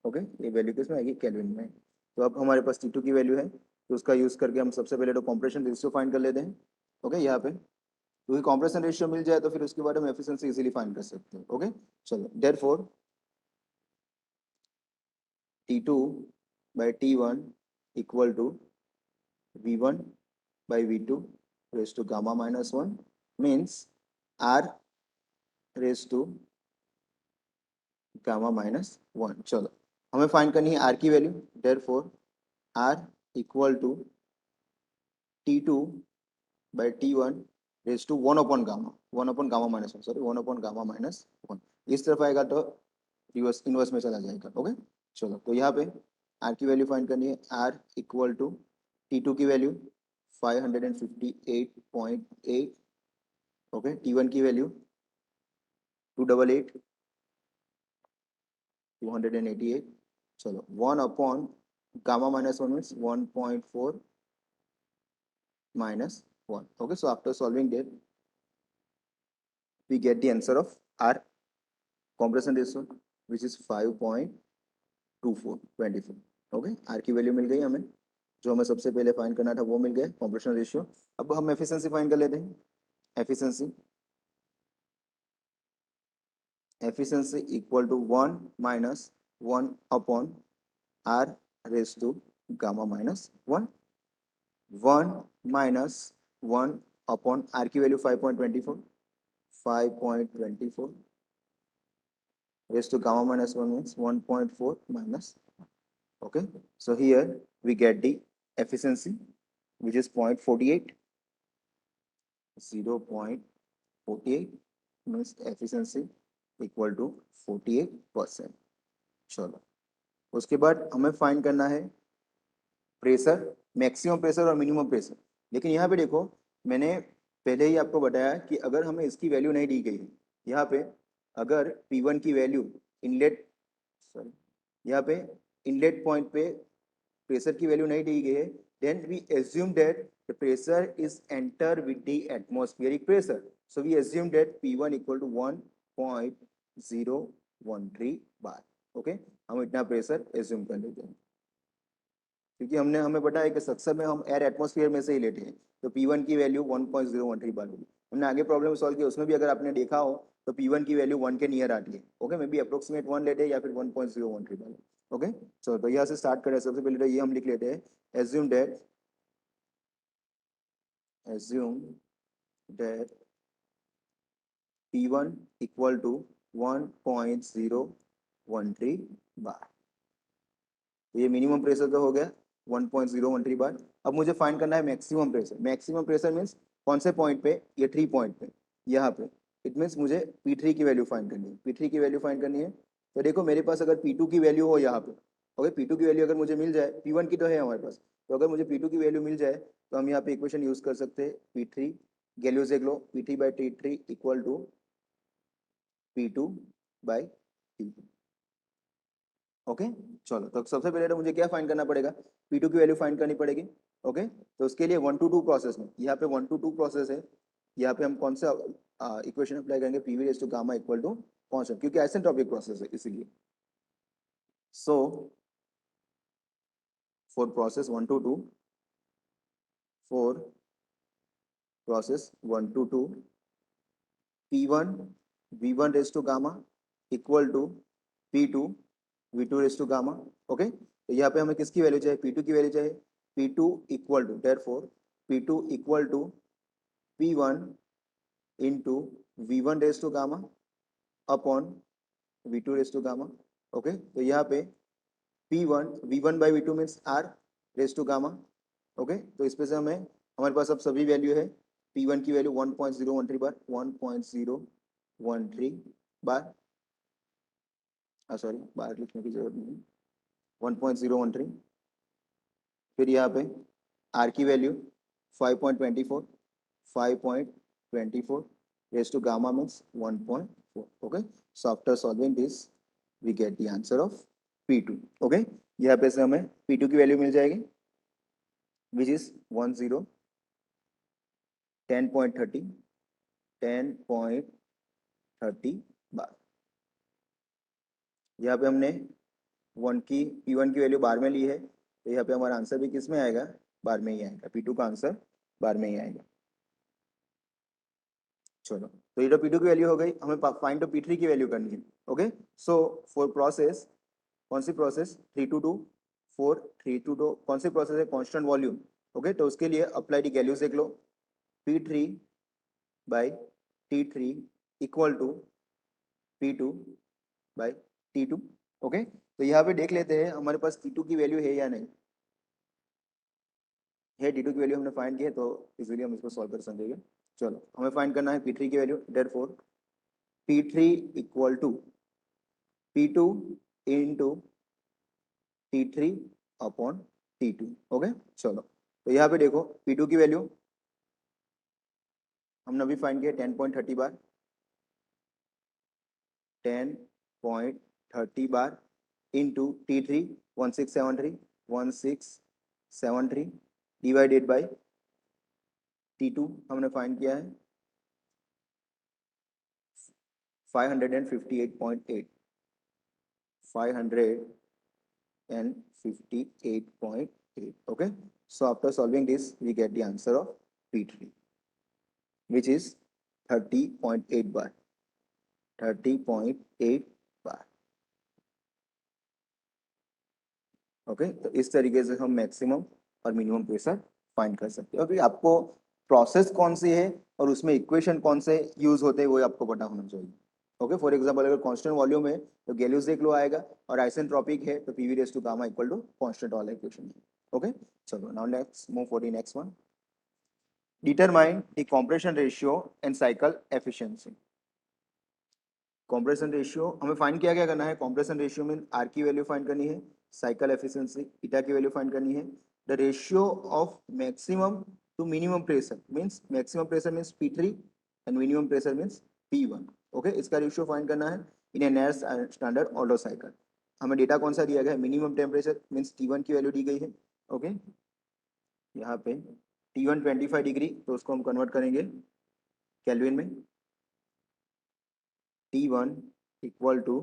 Okay, ये वैल्यू किसमें आएगी, केल्विन में। तो अब हमारे पास T2 की वैल्यू है, तो उसका यूज करके हम सबसे पहले तो कॉम्प्रेशन रेशियो फाइंड कर लेते हैं। ओके, यहाँ पे क्योंकि कॉम्प्रेशन रेशियो मिल जाए तो फिर उसके बाद हम एफिशिएंसी इजीली फाइंड कर सकते हैं। ओके, चलो, therefore T2 by T1 equal to V1 by V2 raise to gamma minus 1 means R raise to gamma minus 1। चलो, हमें फाइंड करनी है R की value, therefore R equal to T2 by T1 raise to 1 upon gamma, 1 upon gamma minus 1, sorry 1 upon gamma minus 1। इस तरफ आएगा तो reverse inverse में चला जाएगा। ओके चलो, तो यहाँ पे आर की वैल्यू फाइंड करनी है। आर इक्वल टू T2 की वैल्यू 558.8, ओके, T1 की वैल्यू 288, 288, चलो 1 upon gamma minus 1 means 1.4 minus 1. Okay, so after solving that, we get the answer of R compression ratio, which is 5.2424. Okay, R की value मिल गई हमें, जो हमें सबसे पहले फाइंड करना था वो मिल गया, compression रेशियो। अब हम एफिशिएंसी फाइंड कर लेते हैं। Efficiency equal to 1 minus 1 upon R raise to gamma minus 1, 1 minus 1 upon R की value 5.24, 5.24 raised to gamma minus 1 means 1.4 minus. Okay, so here we get the efficiency, which is 0.48, 0.48 means efficiency equal to 48%. चलो, उसके बाद हमें find करना है pressure, maximum pressure और minimum pressure. लेकिन यहाँ पे देखो, मैंने पहले ही आपको बताया कि अगर हमें इसकी वैल्यू नहीं दी गई है, यहाँ पे अगर P1 की वैल्यू इनलेट, सॉरी, यहाँ पे इनलेट पॉइंट पे प्रेशर की वैल्यू नहीं दी गई है, then we assume that the pressure is enter with the atmospheric pressure, so we assume that P1 equal to 1.013 bar. Okay, हम इतना प्रेशर एज्यूम कर लेते हैं, क्योंकि हमें पता है कि सक्सेस में हम एयर एटमॉस्फेयर में से ही लेते हैं, तो P1 की वैल्यू 1.013 बार होगी। हमने आगे प्रॉब्लम सॉल्व किया, उसमें भी अगर आपने देखा हो तो P1 की वैल्यू 1 के नियर आती है। ओके, मे बी अप्रोक्सीमेट 1 लेते हैं या फिर 1.013 बार। ओके, चलो तो यहाँ से स्टार्ट करें। सबसे पहले तो ये हम लिख लेते हैं, assume that P1 equal to 1.013 bar. तो ये मिनिमम प्रेशर तो हो गया 1.013 बार। अब मुझे फाइंड करना है maximum pressure. Maximum pressure means कौन से पॉइंट पे? ये 3 पॉइंट पे, यहाँ पे। इट मीन्स मुझे P3 की वैल्यू फाइंड करनी है। P3 की वैल्यू फाइंड करनी है, तो देखो मेरे पास अगर P2 की वैल्यू हो यहाँ पे, ओके, P2 की वैल्यू अगर मुझे मिल जाए, P1 की तो है हमारे पास, तो अगर मुझे P2 की वैल्यू मिल जाए तो हम यहाँ पे इक्वेशन यूज कर सकते हैं, P3 गैलियो देख लो, P3 by T3 equal to P2 by T2। Okay, चलो तो सबसे पहले तो मुझे क्या फाइंड करना पड़ेगा? P2 की वैल्यू फाइंड करनी पड़ेगी। ओके, तो उसके लिए 1 to 2 प्रोसेस में, यहाँ पे 1 to 2 प्रोसेस है, यहाँ पे हम कौन सा इक्वेशन अप्लाई करेंगे? PV raise to gamma equal to constant, क्योंकि आइसेंट्रोपिक प्रोसेस है इसीलिए। So for process 1 to 2, for process 1 to 2, P1 V1 raise to gamma equal to P2 V2 raise to gamma. Okay, तो यहाँ पे हमें किसकी value चाहिए? P2 की वैल्यू चाहिए। P2 equal to, therefore P2 equal to P1 into V1 raise to gamma upon V2 raise to gamma. Okay, तो यहाँ पे P1 V1 by V2 means R raise to gamma. Okay, तो इस पे से हमें, हमारे पास अब सभी वैल्यू है। P1 की वैल्यू 1.013 बार, 1.013 बार, सॉरी बार लिखने की जरूरत नहीं, 1.013। फिर यहाँ पे R की value 5.24, 5.24 raised to gamma means 1.4. Okay, so after solving this we get the answer of P2. Okay, यहाँ पे से हमें P2 की वैल्यू मिल जाएगी, which is 10.30 बार। यहाँ पे हमने P1 की वैल्यू बार में ली है, तो यहाँ पे हमारा आंसर भी किस में आएगा? बार में ही आएगा। P2 का आंसर बार में ही आएगा। चलो, तो ये तो P2 की वैल्यू हो गई, हमें फाइंड तो P3 की वैल्यू करनी है। ओके, सो फॉर प्रोसेस, कौन सी प्रोसेस? 3 to 2, 4 3 to 2, कौन सी प्रोसेस है? Constant volume. ओके, तो उसके लिए अप्लाई दी वैल्यूज देख लो, P3 by T3 equal to P2 by T2। Okay, तो यहाँ पे देख लेते हैं हमारे पास T2 की वैल्यू है या नहीं है। T2 की वैल्यू हमने फाइंड की है, तो इजीली हम इसको सॉल्व कर सकेंगे। चलो, हमें फाइंड करना है P3 की value, therefore P3 equal to P2 into T3 upon T2। Okay चलो, तो यहाँ पे देखो P2 की वैल्यू हमने अभी फाइंड किया 10.30 bar, 10.30 bar into T3 1673 divided by T2 हमने फाइंड किया है 558.8, 558.8. Okay, so after solving this we get the answer of P3, which is 30.8 bar, 30.8 bar. Okay, तो इस तरीके से हम मैक्सिमम और मिनिमम प्रेशर फाइंड कर सकते हैं। अभी आपको प्रोसेस कौन सी है और उसमें इक्वेशन कौन से यूज होते हैं वो आपको पता होना चाहिए। ओके, फॉर एग्जांपल अगर कांस्टेंट वॉल्यूम है तो गैलियस लॉ आएगा, और आइसेंट्रोपिक है तो PV raise to gamma equal to constant वाला इक्वेशन है। ओके चलो, now let's move for the next one. Determine the compression ratio and cycle efficiency. Compression ratio हमें फाइंड किया क्या करना है, कंप्रेशन रेशियो में आर की वैल्यू फाइंड करनी है, साइकिल एफिशिएंसी ईटा की वैल्यू फाइंड करनी है। The ratio of maximum to minimum pressure means maximum pressure means P3 and minimum pressure means P1। Okay, इसका रेशियो फाइंड करना है in a air standard Otto cycle. हमें data कौन सा दिया गया है, मिनिमम टेम्परेचर मींस T1 की वैल्यू दी गई है। ओके, यहाँ पे T1 25 डिग्री, तो उसको हम कन्वर्ट करेंगे केल्विन में। T1 equal to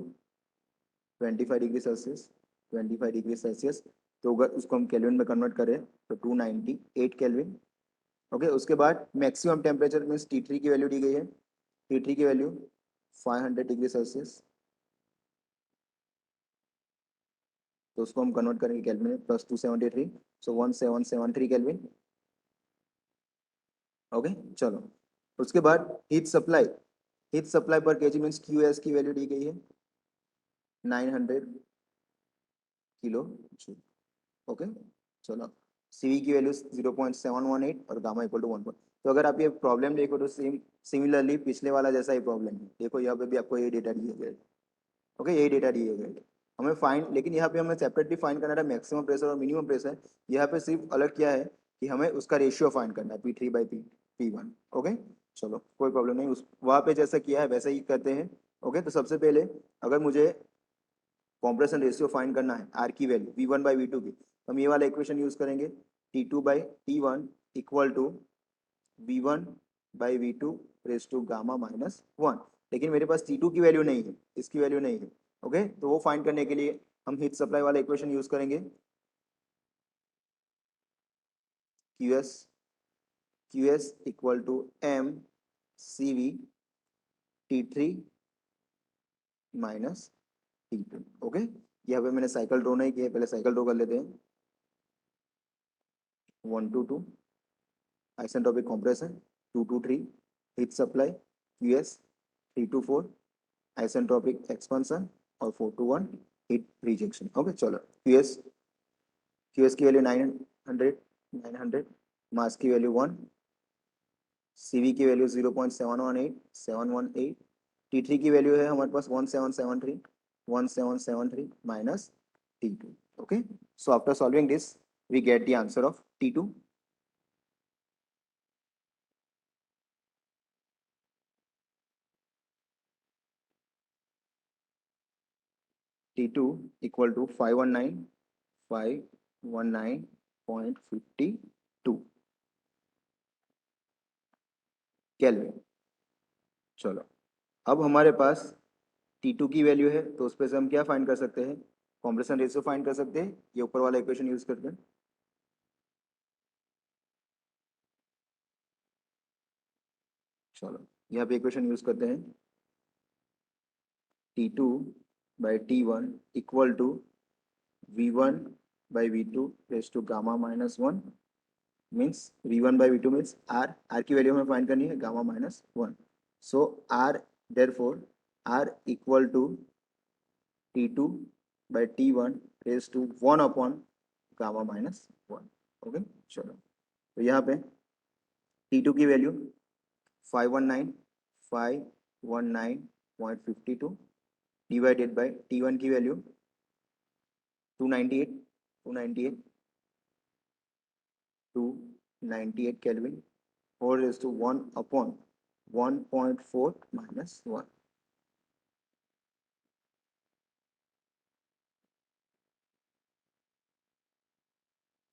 25 degree Celsius, 25 degree Celsius, तो अगर उसको हम केल्विन में कन्वर्ट करें तो 298 केल्विन। ओके, उसके बाद मैक्सिमम टेम्परेचर मीन्स T3 की वैल्यू दी गई है, T3 की वैल्यू 500 डिग्री सेल्सियस, तो उसको हम कन्वर्ट करेंगे केल्विन में, प्लस 273, सो 1773 केल्विन। ओके चलो, उसके बाद हीट सप्लाई पर केजी मीन्स QS की वैल्यू दी गई है 900 किलो जूल। ओके चलो, CV की वैल्यू 0.718 और गामा इक्वल टू 1। तो अगर आप ये प्रॉब्लम देखो तो सिमिलरली पिछले वाला जैसा ही प्रॉब्लम है। देखो यहाँ पे भी आपको ये डेटा दिए गए। ओके, यही डेटा दिए गए हमें फाइंड, लेकिन यहाँ पे हमें सेपरेटली फाइंड करना था मैक्सिमम प्रेशर और मिनिमम प्रेशर। यहाँ पे सिर्फ अलग क्या है कि हमें उसका रेशियो फाइंड करना है P3 बाई P1। ओके चलो, कोई प्रॉब्लम नहीं, उस वहाँ पे जैसा किया है वैसा ही करते हैं। ओके, तो सबसे पहले अगर मुझे कॉम्प्रेशन रेशियो फाइंड करना है आर की वैल्यू V1 बाई V2 की, तो हम ये वाला इक्वेशन यूज करेंगे T2 by T1 equal to V1 by V2 raise to gamma minus 1। लेकिन मेरे पास T2 की वैल्यू नहीं है, इसकी वैल्यू नहीं है। ओके, तो वो फाइंड करने के लिए हम हीट सप्लाई वाला इक्वेशन यूज करेंगे QS equal to M CV T3 minus T2। Okay, यहाँ पे मैंने साइकिल ड्रॉ नहीं किया, पहले साइकिल ड्रॉ कर लेते हैं। 1 to 2 isentropic compression, 2 to 3 heat supply QS, 3 to 4 isentropic expansion और 4 to 1 हीट रिजेक्शन। ओके चलो, QS की वैल्यू 900, मास की वैल्यू 1, CV की वैल्यू 0.718 T3 की वैल्यू है हमारे पास 1773 minus T2। Okay, so after solving this we get the answer of T2। T2 equal to 519.52 kelvin. चलो, अब हमारे पास T2 की वैल्यू है, तो उस पर से हम क्या फाइंड कर सकते हैं, कॉम्प्रेशन रेशियो फाइंड कर सकते हैं, ये ऊपर वाला इक्वेशन यूज करते हैं। चलो, यहाँ पे इक्वेशन यूज करते हैं T2 by T1 equal to V1 by V2 raise to gamma minus 1 means V1 by V2 means R की वैल्यू हमें फाइंड करनी है gamma minus 1। So R therefore R equal to T2 by T1 raise to 1 upon gamma minus 1। Okay चलो, तो यहाँ पे T2 की value 519.52 divided by T1 की value 298 kelvin 4:1 upon 1.4 minus 1.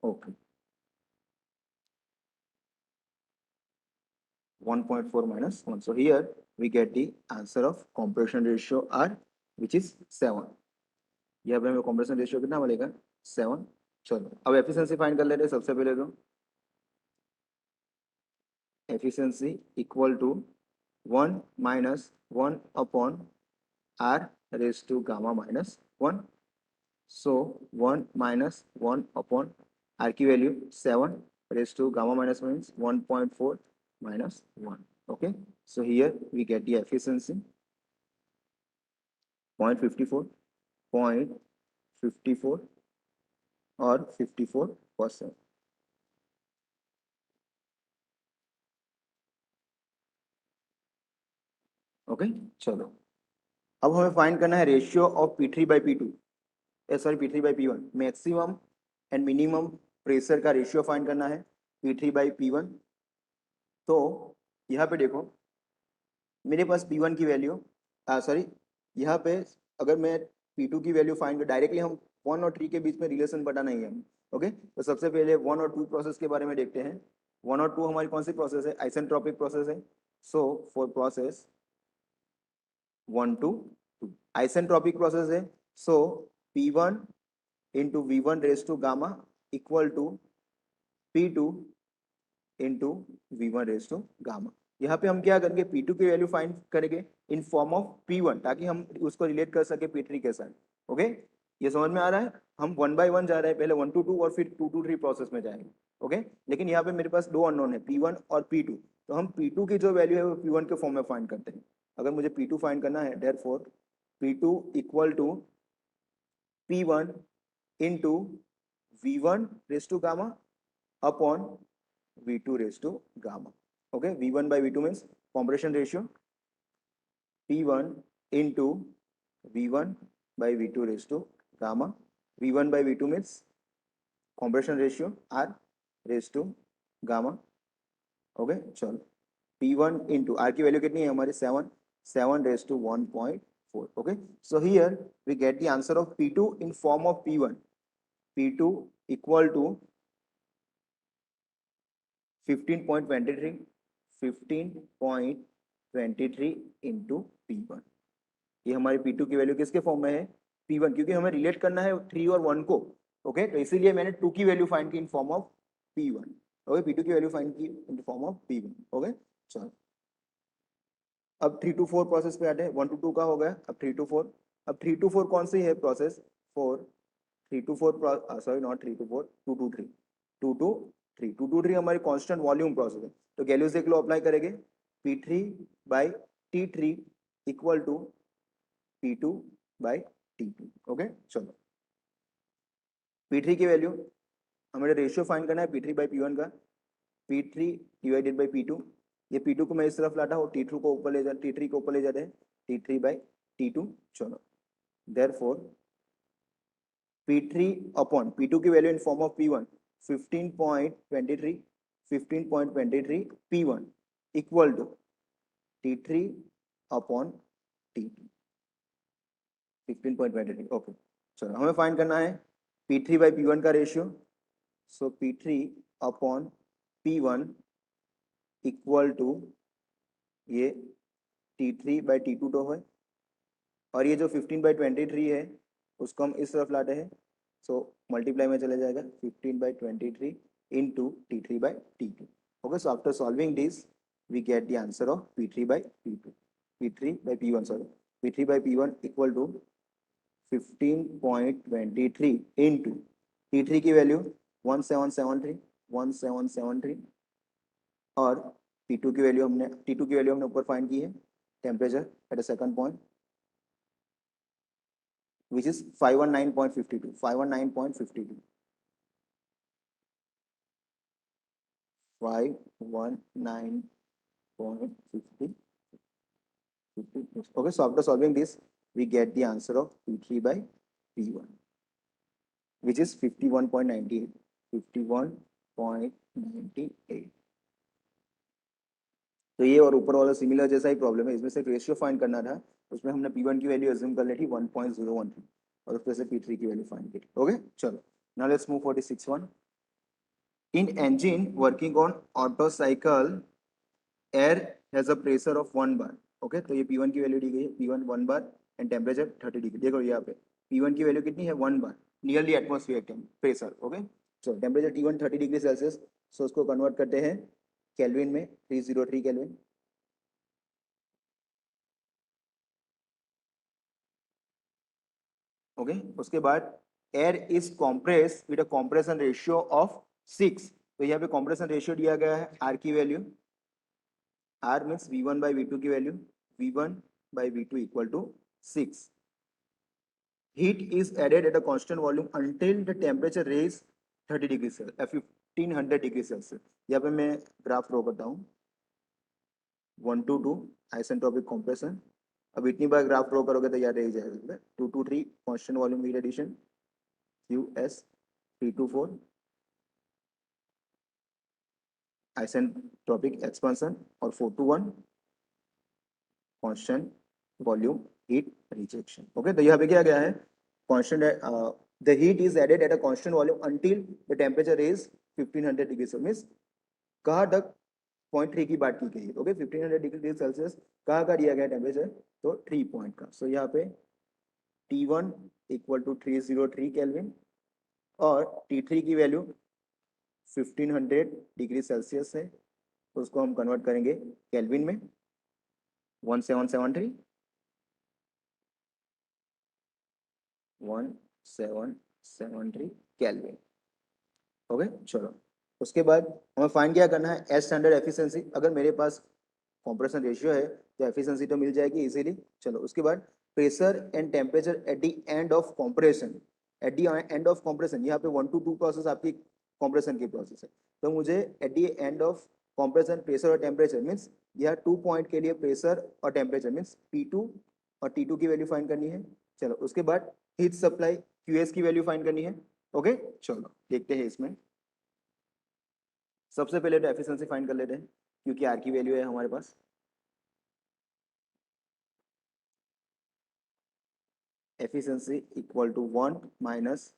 Okay. 1.4 minus 1. So here we get the answer of compression ratio R, which is 7. यहाँ पे हमें compression ratio कितना मिलेगा 7. चलो अब efficiency फाइंड कर लेते हैं. सबसे पहले तो efficiency equal to 1 minus 1 upon R raised to gamma minus 1. So 1 minus 1 upon R की value 7 raised to gamma minus 1 means 1.4 minus 1. Okay, so here we get the efficiency 0.54, 0.54 और 54%. ओके चलो अब हमें फाइंड करना है ratio of P3 by P2, sorry P3 by P1. Maximum and minimum pressure का ratio find करना है P3 by P1. तो यहाँ पे देखो मेरे पास P1 की वैल्यू सॉरी यहाँ पे अगर मैं P2 की वैल्यू फाइंड कर डायरेक्टली हम 1 और 3 के बीच में रिलेशन बताना ही है. ओके तो सबसे पहले 1 और 2 प्रोसेस के बारे में देखते हैं. 1 और 2 हमारी कौन सी प्रोसेस है? आइसेंट्रोपिक प्रोसेस है. So for process 1 to 2 isentropic process है. So P1 into V1 raise to gamma equal to P2 into V1 raise to gamma. यहाँ पे हम क्या करेंगे P2 की वैल्यू फाइंड करेंगे इन फॉर्म ऑफ P1 ताकि हम उसको रिलेट कर सके P3 के साथ. ओके ये समझ में आ रहा है? हम 1 बाय 1 जा रहे हैं, पहले 1 to 2 और फिर 2 to 3 प्रोसेस में जाएंगे. ओके लेकिन यहाँ पे मेरे पास दो अननोन है P1 और P2. तो हम P2 की जो वैल्यू है वो P1 के फॉर्म में फाइंड करते हैं. अगर मुझे P2 फाइंड करना है therefore P2 equal to P1 into V1 raise to gamma upon V2 raised to gamma. Okay, V1 by V2 means compression ratio P1 into V1 by V2 raised to gamma. V1 by V2 means compression ratio R raised to gamma. Okay, चलो P1 into R की value कितनी है हमारी 7 raised to 1.4. Okay, so here we get the answer of P2 in form of P1. P2 equal to 15.23 into P1. ये हमारी P2 की value किसके form में है? P1, क्योंकि हमें रिलेट करना है 3 और 1 को. ओके तो इसीलिए मैंने 2 की वैल्यू फाइंड की इन form of P1. Okay P2 की वैल्यू फाइंड की इन फॉर्म ऑफ P1. ओके चलो अब 3 to 4 प्रोसेस पे आते हैं. 1 to 2 का हो गया. अब 3 to 4. अब 3 to 4 कौन सी है process? 3 to 4 sorry not 3 to 4 2 to 3 2 to 3 2 to 3 हमारी कांस्टेंट वॉल्यूम प्रोसेस है. तो गैलियस देख लो अप्लाई करेंगे P3 by T3 equal to P2 by T2. Okay चलो P3 की वैल्यू हमें रेशियो फाइंड करना है P3 बाई P1 का. P3 divided by P2. ये P2 को मैं इस तरफ लाता हूँ, T3 को ऊपर ले जाते T3 को ऊपर ले जाते हैं T3 बाई T2. चलो देयरफॉर P3 अपॉन P2 की value in form of P1 15.23 P1 equal to T3 upon T2 15.23. Okay चलो हमें फाइंड करना है P3 बाई P1 का ratio. So P3 upon P1 equal to ये T3 बाई T2 तो है और ये जो 15/23 है उसको हम इस तरफ लाते हैं. सो मल्टीप्लाई में चले जाएगा 15/23 into T3 by T2. Okay so after solving this we get the answer of P3 by P2 P3 by P1 sorry P3 by P1 equal to 15.23 into T3 की वैल्यू 1773 और T2 की value हमने ऊपर find की है temperature at a second point which is 519.52 519.52 519.50. Okay so after solving this we get the answer of P3 by P1, which is 51.98. 51.98. तो ये और ऊपर वाला सिमिलर जैसा ही प्रॉब्लम है, इसमें से रेशियो फाइंड करना था, उसमें हमने P1 की वैल्यू अज्यूम कर ली थी 1.013 और उसमें से P3 की वैल्यू फाइंड की। ओके, चलो now let's move for the 6th one. In engine working on Otto cycle, air has a pressure of 1 bar. Okay, तो ये P1 की वैल्यू दी गई है, P1 1 bar and temperature 30 degree. देखो यहाँ पे P1 की वैल्यू कितनी है, 1 बार, नियरली एटमॉस्फेरिक प्रेशर। ओके, चलो टेम्परेचर T1 30 डिग्री सेल्सियस, सो उसको कन्वर्ट करते हैं केल्विन में, 303 केल्विन। ओके, उसके बाद air is compress with a compression ratio of 6। तो यहाँ पे कॉम्प्रेशन रेशियो दिया गया है, आर की value, are means V1 by V2 की value, V1 by V2 equal to 6। Heat is added at a constant volume until the temperature raise 30 degree Celsius, 1500 degree Celsius. यहाँ पे मैं ग्राफ ड्रॉ करता हूँ, 1 to 2 आइसेंट्रोपिक कॉम्प्रेशन। अब इतनी bar graph draw करोगे तो याद रह जाएगा, 2 to 3 constant volume heat addition, QS, 3 to 4 isentropic expansion और 4 to 1 constant volume heat rejection. Okay, तो यहाँ पे क्या गया है, constant the heat is added at a constant volume until the temperature is 1500 degree Celsius. Means कहाँ तक, 0.3 की बात की गई है। ओके, 1500 डिग्री सेल्सियस कहाँ का दिया गया टेम्परेचर, तो 3 पॉइंट का। सो यहाँ पे T1 इक्वल टू 303 केल्विन और T3 की वैल्यू 1500 डिग्री सेल्सियस है, तो उसको हम कन्वर्ट करेंगे केल्विन में, 1773 1773 केल्विन। ओके, चलो उसके बाद हमें फाइंड क्या करना है, एस स्टैंडर्ड एफिशिएंसी। अगर मेरे पास कंप्रेशन रेशियो है तो एफिशिएंसी तो मिल जाएगी इजीली। चलो उसके बाद pressure and temperature at the end of compression, eight the end of compression, यहाँ पे 1 to 2 प्रोसेस आपकी कंप्रेशन की प्रोसेस है, तो मुझे eight the end of compression pressure और टेम्परेचर मीन्स यह 2 पॉइंट के लिए प्रेशर और टेम्परेचर मीन्स P2 और T2 की वैल्यू फाइंड करनी है। चलो उसके बाद हीट सप्लाई QS की वैल्यू फाइंड करनी है। ओके, चलो देखते हैं इसमें। सबसे पहले तो एफिशिएंसी फाइंड कर लेते हैं, क्योंकि आर की वैल्यू है हमारे पास। Efficiency equal to 1 minus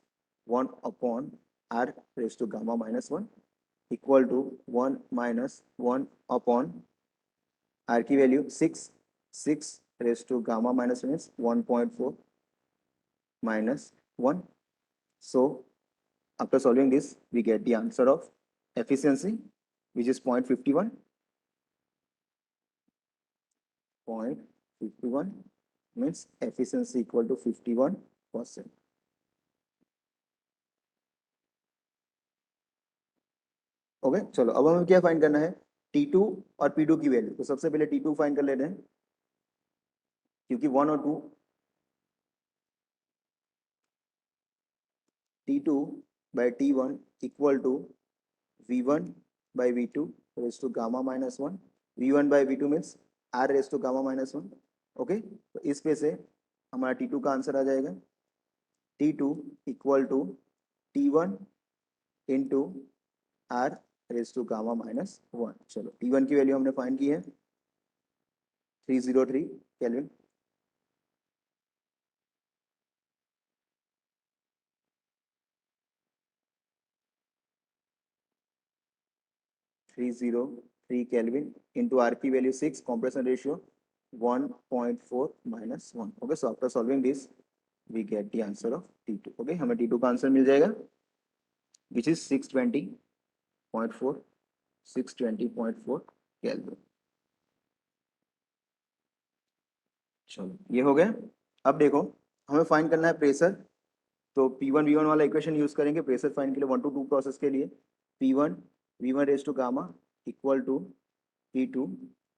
1 upon R raise to gamma minus 1 equal to 1 minus 1 upon R की value 6 raise to gamma minus means 1.4 minus 1. So after solving this, we get the answer of efficiency, which is 0.51. 0.51 means efficiency equal to 51%. Okay, चलो अब हमें क्या find करना है, T2 और P2 की value. तो सबसे पहले T2 फाइंड कर लेते हैं, क्योंकि 1 और 2, T2 by T1 equal to V1 by V2 raised to gamma minus 1. V1 by V2 means R raised to gamma minus 1. Okay, तो इस पे से हमारा T2 का आंसर आ जाएगा, T2 equal to T1 into R raise to gamma minus 1। चलो T1 की वैल्यू हमने फाइंड की है 303 केल्विन, Kelvin into R की value 6, compression ratio 1.4 minus 1. Okay, so after solving this, we get the answer of T2. Okay, हमें T2 का answer मिल जाएगा, which is 620.4 Kelvin. चलो ये हो गया। अब देखो हमें फाइंड करना है प्रेशर, तो P1 V1 वाला इक्वेशन यूज करेंगे प्रेशर फाइंड के लिए 1 to 2 प्रोसेस के लिए। P1 V1 raise to gamma equal to P2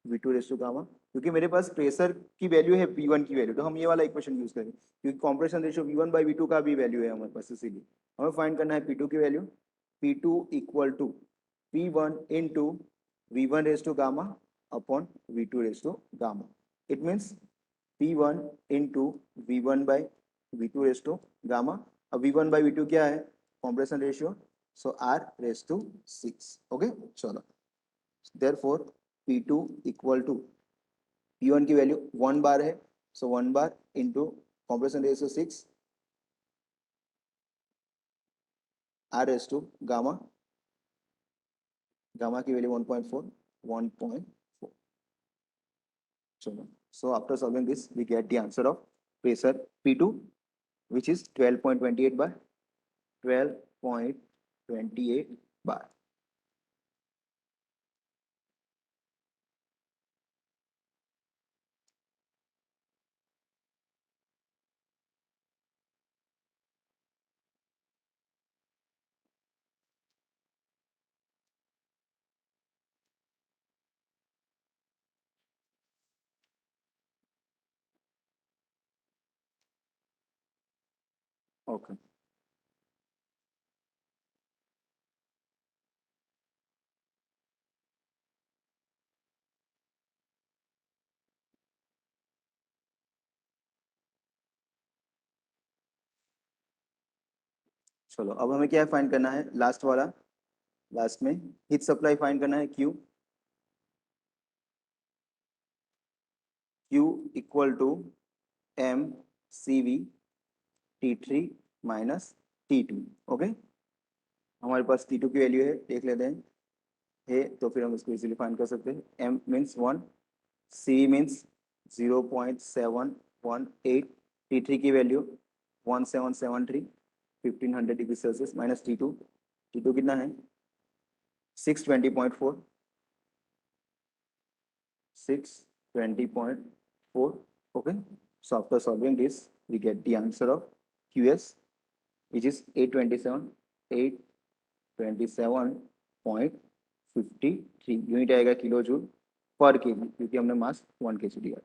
V2 raise to gamma, क्योंकि मेरे पास प्रेशर की वैल्यू है P1 की वैल्यू, तो हम ये वाला इक्वेशन यूज करेंगे, क्योंकि compression ratio V1 by V2 का भी वैल्यू है हमारे पास, इसीलिए हमें फाइंड करना है P2 की value. P2 equal to P1 into V1 raise to gamma upon V2 raise to gamma. It means P1 into V1 by V2 raised to gamma. अब V1 by V2 क्या है? Compression ratio. So R raised to 6. Okay, चलो. Therefore P2 equal to P1 की value 1 bar है. So 1 bar into compression ratio 6 R raised to gamma. Gamma की value 1.4. 1.4. चलो. So after solving this, we get the answer of pressure P2, which is 12.28 bar. 12.28 bar. Okay. चलो अब हमें क्या find करना है? लास्ट वाला, लास्ट में हीट सप्लाई फाइंड करना है. Q equal to M C V T3 minus T2. Okay, हमारे पास T2 की वैल्यू है, देख लेते हैं. है तो फिर हम इसको इजीली फाइंड कर सकते हैं. M means 1, C means 0.718, T3 की value 1773, 1500 degree Celsius minus T2 कितना है? 620.4. 620.4. Okay, so after solving this we get the answer of QS, which is 827.53 unit आएगा किलो जूल पर केजी, क्योंकि हमने मास 1 kg दिया.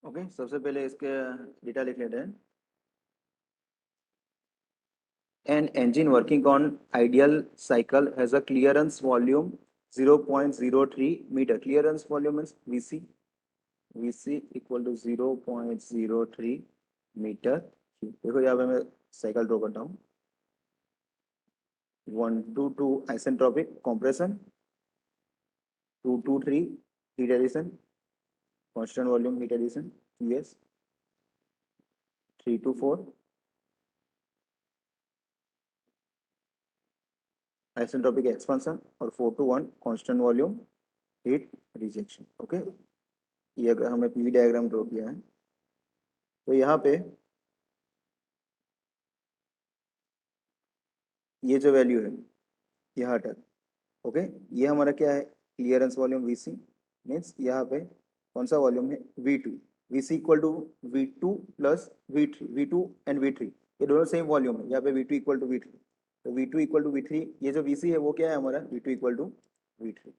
ओके, सबसे पहले इसके डेटा लिख लेते हैं. An engine working on ideal cycle has a clearance volume 0.03 meter. Clearance volume means VC. VC equal to 0.03 meter. देखो यहाँ पे मैं साइकिल ड्रॉ करता हूँ. 122 isentropic compression, 223 heat addition, constant volume heat addition QS, 324 isentropic expansion और 421 constant volume heat rejection. Okay, ये अगर हमें पीवी डायग्राम ड्रॉ किया है तो यहाँ पे ये जो वैल्यू है यहाँ तक. ओके, ये हमारा क्या है? क्लियरेंस वॉल्यूम VC मीन्स यहाँ पे कौन सा वॉल्यूम है? V2. VC equal to V2 plus V3. V2 and V3 ये दोनों सेम वॉल्यूम है. यहाँ पे V2 इक्वल टू V3, तो V2 इक्वल टू V3. ये जो VC है वो क्या है हमारा? V2 equal to V3.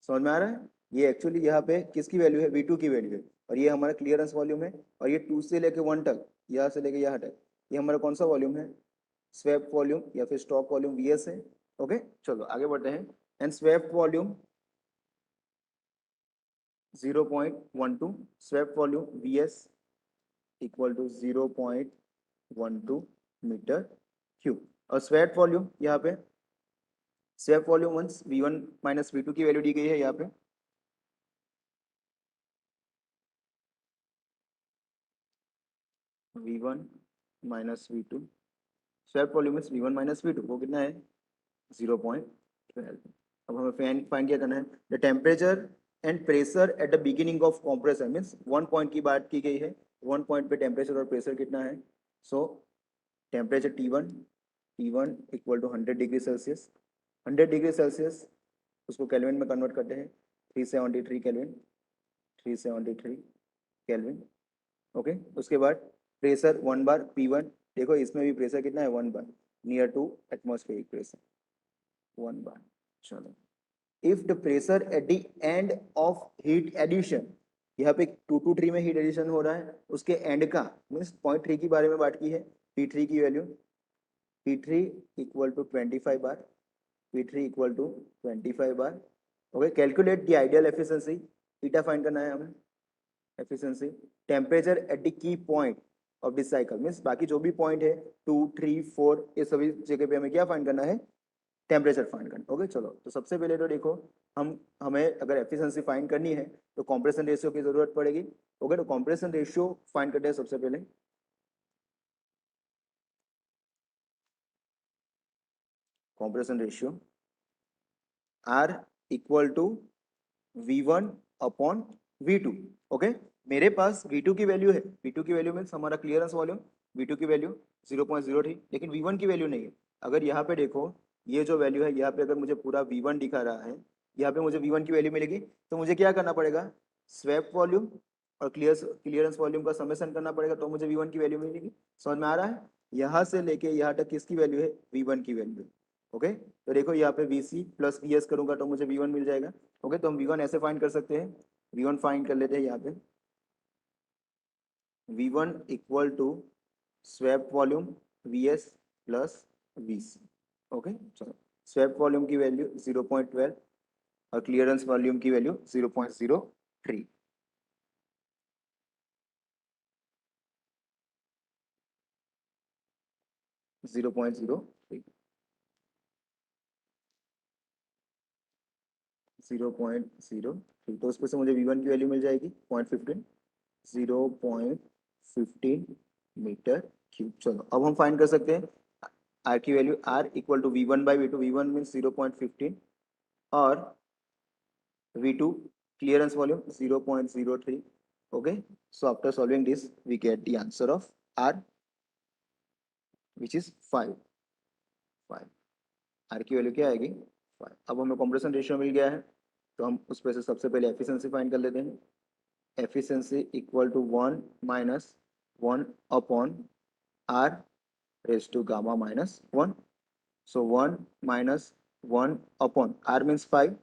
समझ में आ रहा है? ये एक्चुअली यहाँ पे किसकी वैल्यू है? V2 की वैल्यू है. और ये हमारा क्लियरेंस वॉल्यूम है. और ये 2 से लेके 1 तक, यहाँ से लेके यहाँ तक, ये हमारा कौन सा वॉल्यूम है? स्वेप्ट वॉल्यूम या फिर स्टॉक वॉल्यूम VS है. ओके, चलो आगे बढ़ते हैं. And swept volume 0.12, swept volume VS equal to 0.12 meter cube. और स्वेप्ट वॉल्यूम यहाँ पे swept volume once V1 minus V2 की वैल्यू दी गई है यहाँ पे. V1 minus V2, swept volume is V1 minus V2, वो कितना है? 0.12. अब हमें फाइंड क्या करना है? The temperature and pressure at the beginning of compression means 1 point की बात की गई है. 1 पॉइंट पे टेम्परेचर और प्रेशर कितना है? So temperature T1 equal to 100 degree Celsius. 100 degree Celsius उसको केल्विन में कन्वर्ट करते हैं. 373 केल्विन, 373 केल्विन. ओके, उसके बाद प्रेशर 1 बार P1. देखो इसमें भी प्रेशर कितना है? 1 बार, नियर टू एटमॉस्फेरिक प्रेशर 1 बार. चलो, if the pressure at the end of heat addition यहाँ पे 2 to 3 में हीट एडिशन हो रहा है, उसके एंड का मीन्स पॉइंट 3 की बारे में बात की है। P3 की value P3 equal to 25 bar, P3 equal to 25 bar. Okay, calculate the ideal efficiency, eta find करना है हमें। Efficiency temperature at the key point of this cycle means बाकी जो भी पॉइंट है 2, 3, 4 ये सभी जगह पे हमें क्या फाइंड करना है, टेम्परेचर फाइंड करना। ओके चलो, तो सबसे पहले तो देखो हमें अगर एफिशिएंसी फाइंड करनी है तो कॉम्प्रेशन रेशियो की जरूरत पड़ेगी। ओके, तो कॉम्प्रेशन रेशियो फाइंड करते हैं सबसे पहले। Compression ratio R equal to V1 upon V2। Okay, मेरे पास V2 की वैल्यू है, V2 की वैल्यू मीन्स हमारा क्लियरेंस वॉल्यूम, V2 की वैल्यू 0.03, लेकिन V1 की वैल्यू नहीं है। अगर यहाँ पे देखो ये जो वैल्यू है यहाँ पे अगर मुझे पूरा V1 दिखा रहा है, यहाँ पे मुझे V1 की वैल्यू मिलेगी, तो मुझे क्या करना पड़ेगा, स्वैप वॉल्यूम और क्लियरेंस वॉल्यूम का समेशन करना पड़ेगा, तो मुझे V1 की वैल्यू मिलेगी। समझ में आ रहा है? यहाँ से लेके यहाँ तक किसकी वैल्यू है, V1 की वैल्यू। ओके, तो देखो यहाँ पे VC प्लस VS करूंगा तो मुझे V1 मिल जाएगा। ओके, तो हम V1 ऐसे फाइंड कर सकते हैं, V1 फाइंड कर लेते हैं यहाँ पे, V1 equal to swept volume VS plus VC। Okay चलो, स्वैप वॉल्यूम की वैल्यू 0.12 और क्लियरेंस वॉल्यूम की वैल्यू 0.03। 0.03, 0.03, तो उसमें से मुझे V1 की वैल्यू मिल जाएगी 0.15, 0.15 मीटर क्यूब। चलो अब हम फाइंड कर सकते हैं आर की value, R equal to V1 by V2, V1 means 0.15 और V2 clearance volume 0.03। okay, so after solving this we get the answer of R which is 5। R की वैल्यू क्या आएगी, 5। अब हमें कंप्रेशन रेशियो मिल गया है, तो हम उस पर से सबसे पहले एफिशिएंसी फाइंड कर लेते हैं। Efficiency equal to 1 minus 1 upon R raise to gamma minus 1। So 1 minus 1 upon R means 5,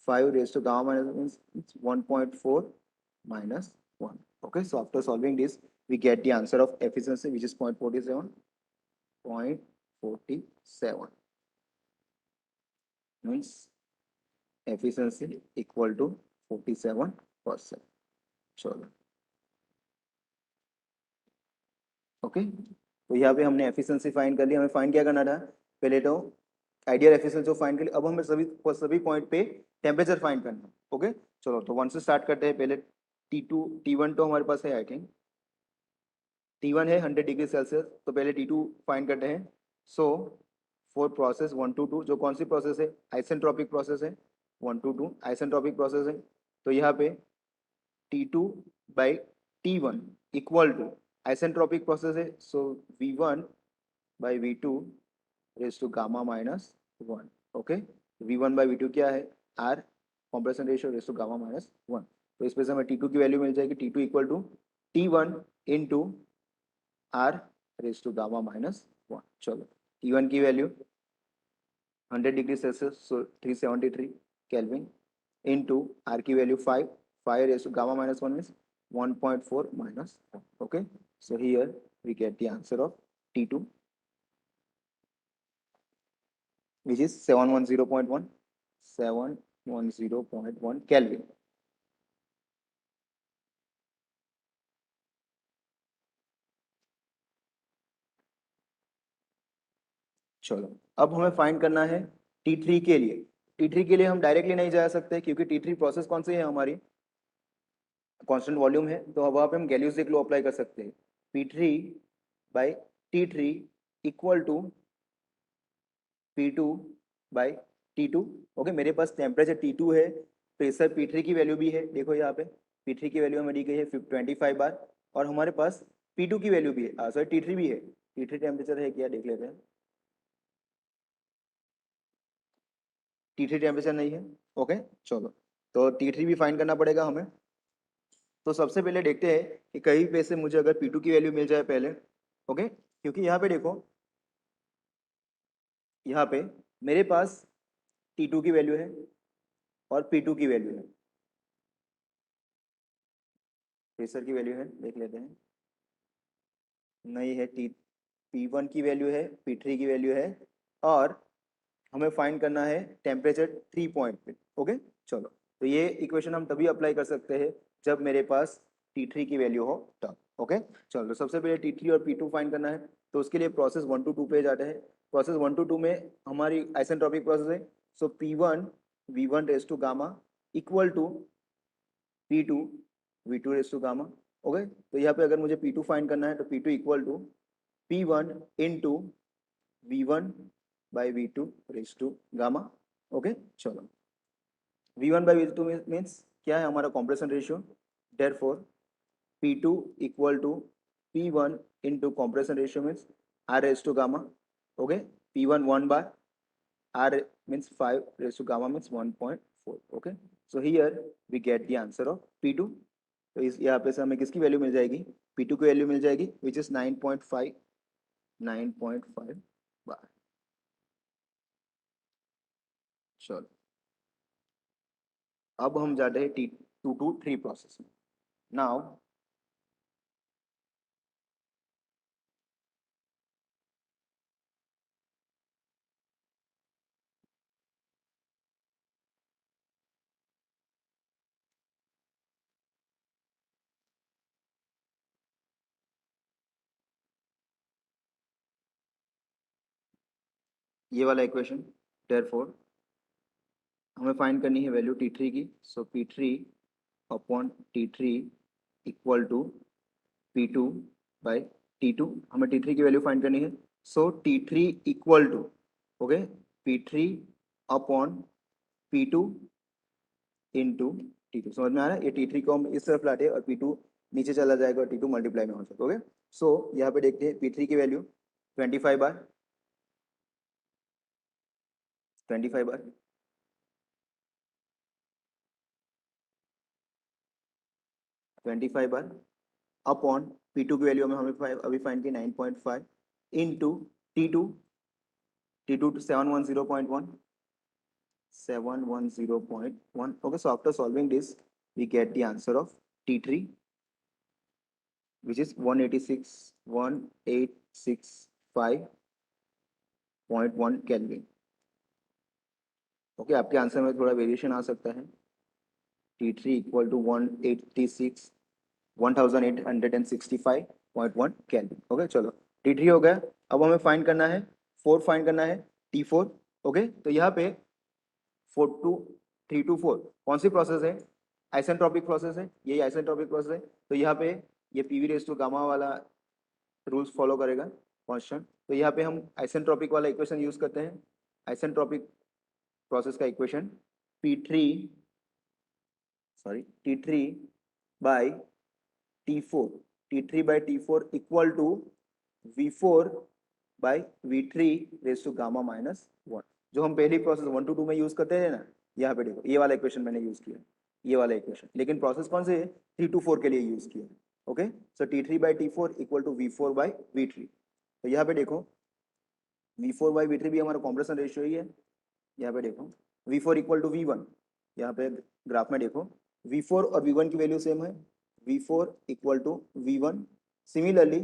5 raised to gamma minus means 1.4 minus 1। Okay, so after solving this, we get the answer of efficiency which is 0.47, 0.47 means efficiency equal to 47%। चलो okay, तो यहाँ पे हमने efficiency find कर ली। हमें find क्या करना था, पहले तो आइडियल एफिशिएंसी फाइंड कर ली, अब हमें सभी पॉइंट पे टेम्परेचर फाइंड करना है। ओके चलो, तो 1 से स्टार्ट करते हैं। पहले T2 T1 तो हमारे पास है, आई थिंक T1 है 100 डिग्री सेल्सियस, तो पहले T2 फाइंड करते हैं। सो फॉर प्रोसेस 1 to 2, जो कौन सी प्रोसेस है, आइसेंट्रोपिक प्रोसेस है, 1 to 2 आइसेंट्रोपिक प्रोसेस है, तो यहाँ पे T2 by T1 equal to isentropic process है, so V1 by V2 raise to gamma minus 1। Okay, V1 by V2 क्या है, R compression ratio raise to gamma minus 1। तो इस पे से हमें T2 की वैल्यू मिल जाएगी, T2 equal to T1 into R raise to gamma minus 1। चलो, T1 की value 100 degree Celsius, so 373 kelvin into R की value 5, 5 raise to gamma minus 1 means 1.4 minus 1। Okay, so here we get the answer of T2 which is 710.1, 710.1 Kelvin। चलो, अब हमें find करना है T3 के लिए। T3 के लिए हम डायरेक्टली नहीं जा सकते क्योंकि T3 प्रोसेस कौन सी है हमारी, कांस्टेंट वॉल्यूम है, तो अब वहाँ पे हम गैलियस लॉ अप्लाई कर सकते हैं। P3 by T3 equal to P2 by T2। Okay, मेरे पास टेम्परेचर T2 है, प्रेशर P3 की वैल्यू भी है, देखो यहाँ पे P3 की वैल्यू हमें दी गई है 25 बार, और हमारे पास P2 की वैल्यू भी है, सॉरी T3 भी है। T3 टेम्परेचर है क्या, देख लेते हैं। T3 टेम्परेचर नहीं है। ओके चलो, तो T3 भी फाइंड करना पड़ेगा हमें। तो सबसे पहले देखते हैं कि कहीं पे से मुझे अगर P2 की वैल्यू मिल जाए पहले। ओके, क्योंकि यहाँ पे देखो, यहाँ पे मेरे पास T2 की वैल्यू है और P2 की वैल्यू है। प्रेशर की वैल्यू है, देख लेते हैं। नहीं है, P1 की वैल्यू है, P3 की वैल्यू है, और हमें फाइंड करना है टेम्परेचर 3 पॉइंट पे। ओके, चलो, तो ये इक्वेशन हम तभी अप्लाई कर सकते हैं जब मेरे पास T3 की वैल्यू हो तब। ओके, चलो, तो सबसे पहले T3 और P2 फाइंड करना है, तो उसके लिए प्रोसेस 1 to 2 पे जाते हैं। प्रोसेस 1 to 2 में हमारी आइसेंट्रोपिक प्रोसेस है, so P1 V1 raise to gamma equal to P2 V2 raise to gamma. Okay, तो यहाँ पे अगर मुझे P2 फाइंड करना है तो P2 equal to P1 into V1 by V2 raise to gamma. Okay, चलो, V1 बाई V2 मीन्स क्या है हमारा compression ratio, therefore P2 equal to P1 into compression ratio means R raise to gamma. Okay, P1 1 bar, R means 5 raised to gamma means 1.4. Okay, so here we get the answer of P2. तो इस यहाँ पे से हमें किसकी value मिल जाएगी, P2 की वैल्यू मिल जाएगी which is 9.5 बार। चलो, अब हम जाते हैं T2 to 3 प्रोसेस में। नाउ ये वाला इक्वेशन, देयरफॉर हमें फाइंड करनी है वैल्यू T3 की, so P3 upon T3 equal to P2 by T2। हमें T3 की वैल्यू फाइंड करनी है, so T3 equal to, okay, P3 upon P2 into T2। समझ में आ रहा है, ये T3 को हम इस तरफ लाते हैं और P2 नीचे चला जाएगा और T2 मल्टीप्लाई में हो जाएगा। ओके, सो यहाँ पे देखते हैं P3 की वैल्यू 25 बार, 25 बार, 25 बार अपॉन P2 की वैल्यू हमें अभी फाइंड की 9.5 into T2, T2 710.1, 710.1। Okay, so after solving this, we get the answer of T3, which is 1865.1 Kelvin। Okay, आपके आंसर में थोड़ा वेरिएशन आ सकता है। T3 equal to 1865.1 kelvin. Okay, चलो, T3 हो गया। अब हमें फाइंड करना है, फाइंड करना है T4। ओके, तो यहाँ पे 3 to 4 कौन सी प्रोसेस है, आइसेंट्रोपिक प्रोसेस है, यही आइसेंट्रोपिक प्रोसेस है। तो यहाँ पे ये पीवी रेस टू गामा वाला रूल्स फॉलो करेगा, कांस्टेंट। तो यहाँ पे हम आइसेंट्रोपिक वाला इक्वेशन यूज करते हैं, आइसेंट्रोपिक प्रोसेस का equation T3 by T4, T3 by T4 equal to V4 by V3 raise to gamma minus 1। जो हम पहली प्रोसेस 1 to 2 में यूज करते हैं ना, यहाँ पे देखो ये वाला इक्वेशन मैंने यूज किया, ये वाला इक्वेशन, लेकिन प्रोसेस कौन से है, 3 to 4 के लिए यूज किया। Okay, so T3 by T4 equal to V4 by V3। तो यहाँ पे देखो V4 बाई V3 भी हमारा कॉम्प्रेशन रेशियो ही है। यहाँ पे देखो V4 इक्वल टू V1, यहाँ पे ग्राफ में देखो V4 और V1 की वैल्यू सेम है, V4 equal to V1। Similarly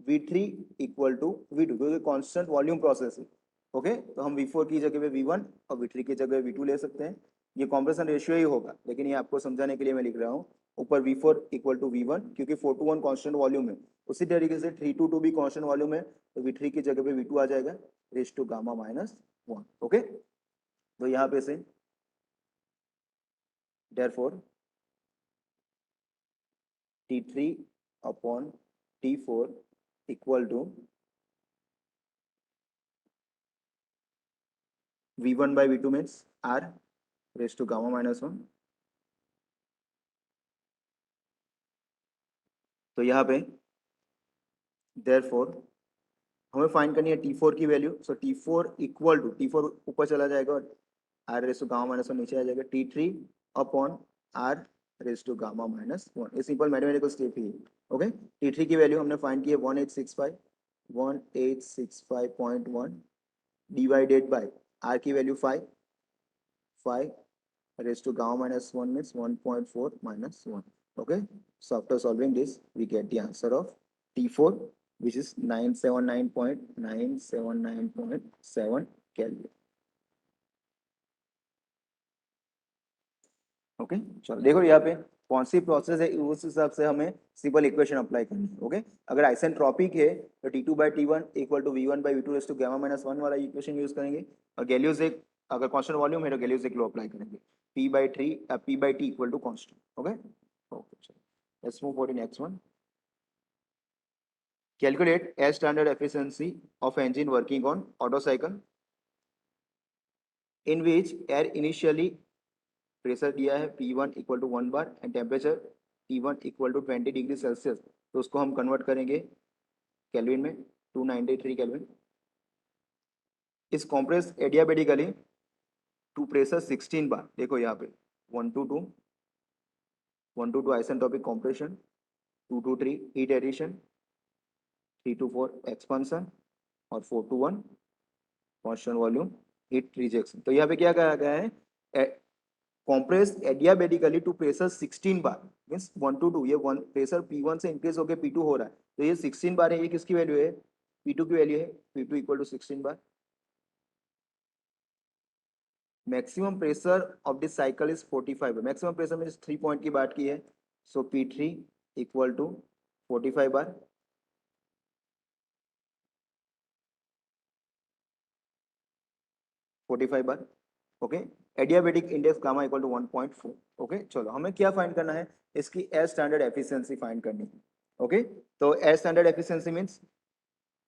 V3 equal to V2, क्योंकि कांस्टेंट वॉल्यूम प्रोसेस है। ओके, तो हम V4 की जगह पे V1 और V3 की जगह V2 ले सकते हैं। ये कॉम्प्रेशन रेशियो ही होगा, लेकिन ये आपको समझाने के लिए मैं लिख रहा हूँ। ऊपर V4 इक्वल टू V1, क्योंकि 4 to 1 कांस्टेंट वॉल्यूम है। उसी तरीके से 3 to 2 भी कांस्टेंट वॉल्यूम है, तो V3 की जगह पे V2 आ जाएगा, raise to gamma minus 1। Okay, तो यहाँ पे से therefore T3 upon T4 equal to V1 by V2 means R raise to gamma minus 1। तो यहाँ पे देयरफॉर हमें फाइंड करनी है T4 की value, so T4 equal to, T4 ऊपर चला जाएगा और R raise to gamma minus 1 नीचे आ जाएगा, T3 upon R raise to gamma minus 1। ये सिंपल मैथमेटिकल स्टेप ही है। ओके, T3 की वैल्यू हमने फाइंड की है 1865.1 डिवाइडेड बाय R की value 5 raise to gamma minus 1 means 1.4 minus 1। Okay, so after solving this we get the answer of T4, which is 979.979.7 Kelvin. Okay, चलो देखो यहाँ पे कौन सी प्रोसेस है, उस हिसाब से हमें सिंपल इक्वेशन अप्लाई करनी है। ओके, अगर आइसेंट्रोपिक है तो T2/T1 equal to V1/V2 raise to gamma minus 1 वाला इक्वेशन यूज करेंगे, और गैलियोस एक अगर कांस्टेंट वॉल्यूम है तो गैलियोस एक लॉ अप्लाई करेंगे, P/T equal to constant. Okay okay, चलो let's move for the next one. Calculate air standard efficiency of engine working on Otto cycle in which air initially pressure दिया है P1 equal to 1 bar and temperature T1 equal to 20 degree Celsius, तो उसको हम convert करेंगे kelvin में, 293 kelvin. इस compress adiabatically to pressure 16 bar, देखो यहाँ पे 1 to 2, 1 to 2 isentropic compression, 2 to 3 heat addition, 3 to 4 expansion और 4 to 1 constant volume heat rejection. तो यहाँ पे क्या कहा गया है, compressed adiabatically to pressure 16 bar, means 1 to 2, ये वन प्रेशर P1 से इंक्रीज होकर P2 हो रहा है, तो ये 16 बार है, ये किसकी वैल्यू है, P2 की वैल्यू है, P2 equal to 16 bar. Maximum pressure of this cycle is 45, maximum pressure में 3 पॉइंट की बात की है, so P3 equal to 45 bar. Okay, adiabatic index gamma equal to 1.4। Okay, चलो हमें क्या फाइंड करना है, इसकी एयर स्टैंडर्ड एफिशिएंसी फाइंड करनी है। ओके, तो एयर स्टैंडर्ड एफिशिएंसी मींस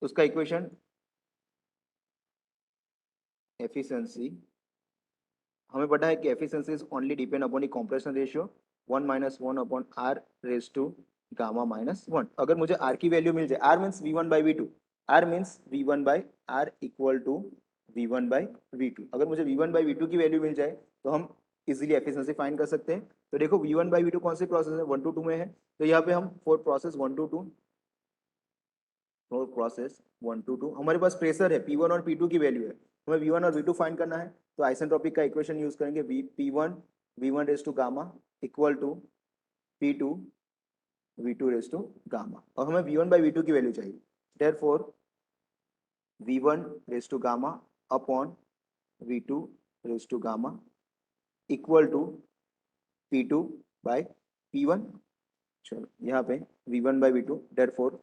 उसका इक्वेशन एफिशिएंसी, हमें पता है कि efficiency is only depend upon the compression ratio 1 minus 1 upon R raise to gamma minus 1। अगर मुझे आर की वैल्यू मिल जाए, R means V1/V2, R means V1/R equal to V1/V2, अगर मुझे V1/V2 की वैल्यू मिल जाए तो हम इजीली एफिशिएंसी फाइंड कर सकते हैं। तो देखो V1/V2 कौन सी प्रोसेस है, 1 to 2 में है, तो यहाँ पे हम for process 1 to 2, process 1 to 2 हमारे पास प्रेशर है P1 और P2 की वैल्यू है, हमें V1 और V2 फाइंड करना है, तो आइसेंट्रोपिक का इक्वेशन यूज करेंगे, P1 V1 raise to gamma equal to P2 V2 raise to gamma, और हमें V1/V2 की वैल्यू चाहिए, therefore V1 raise to gamma upon V2 raise to gamma equal to P2/P1। चलो यहाँ पे V1/V2, therefore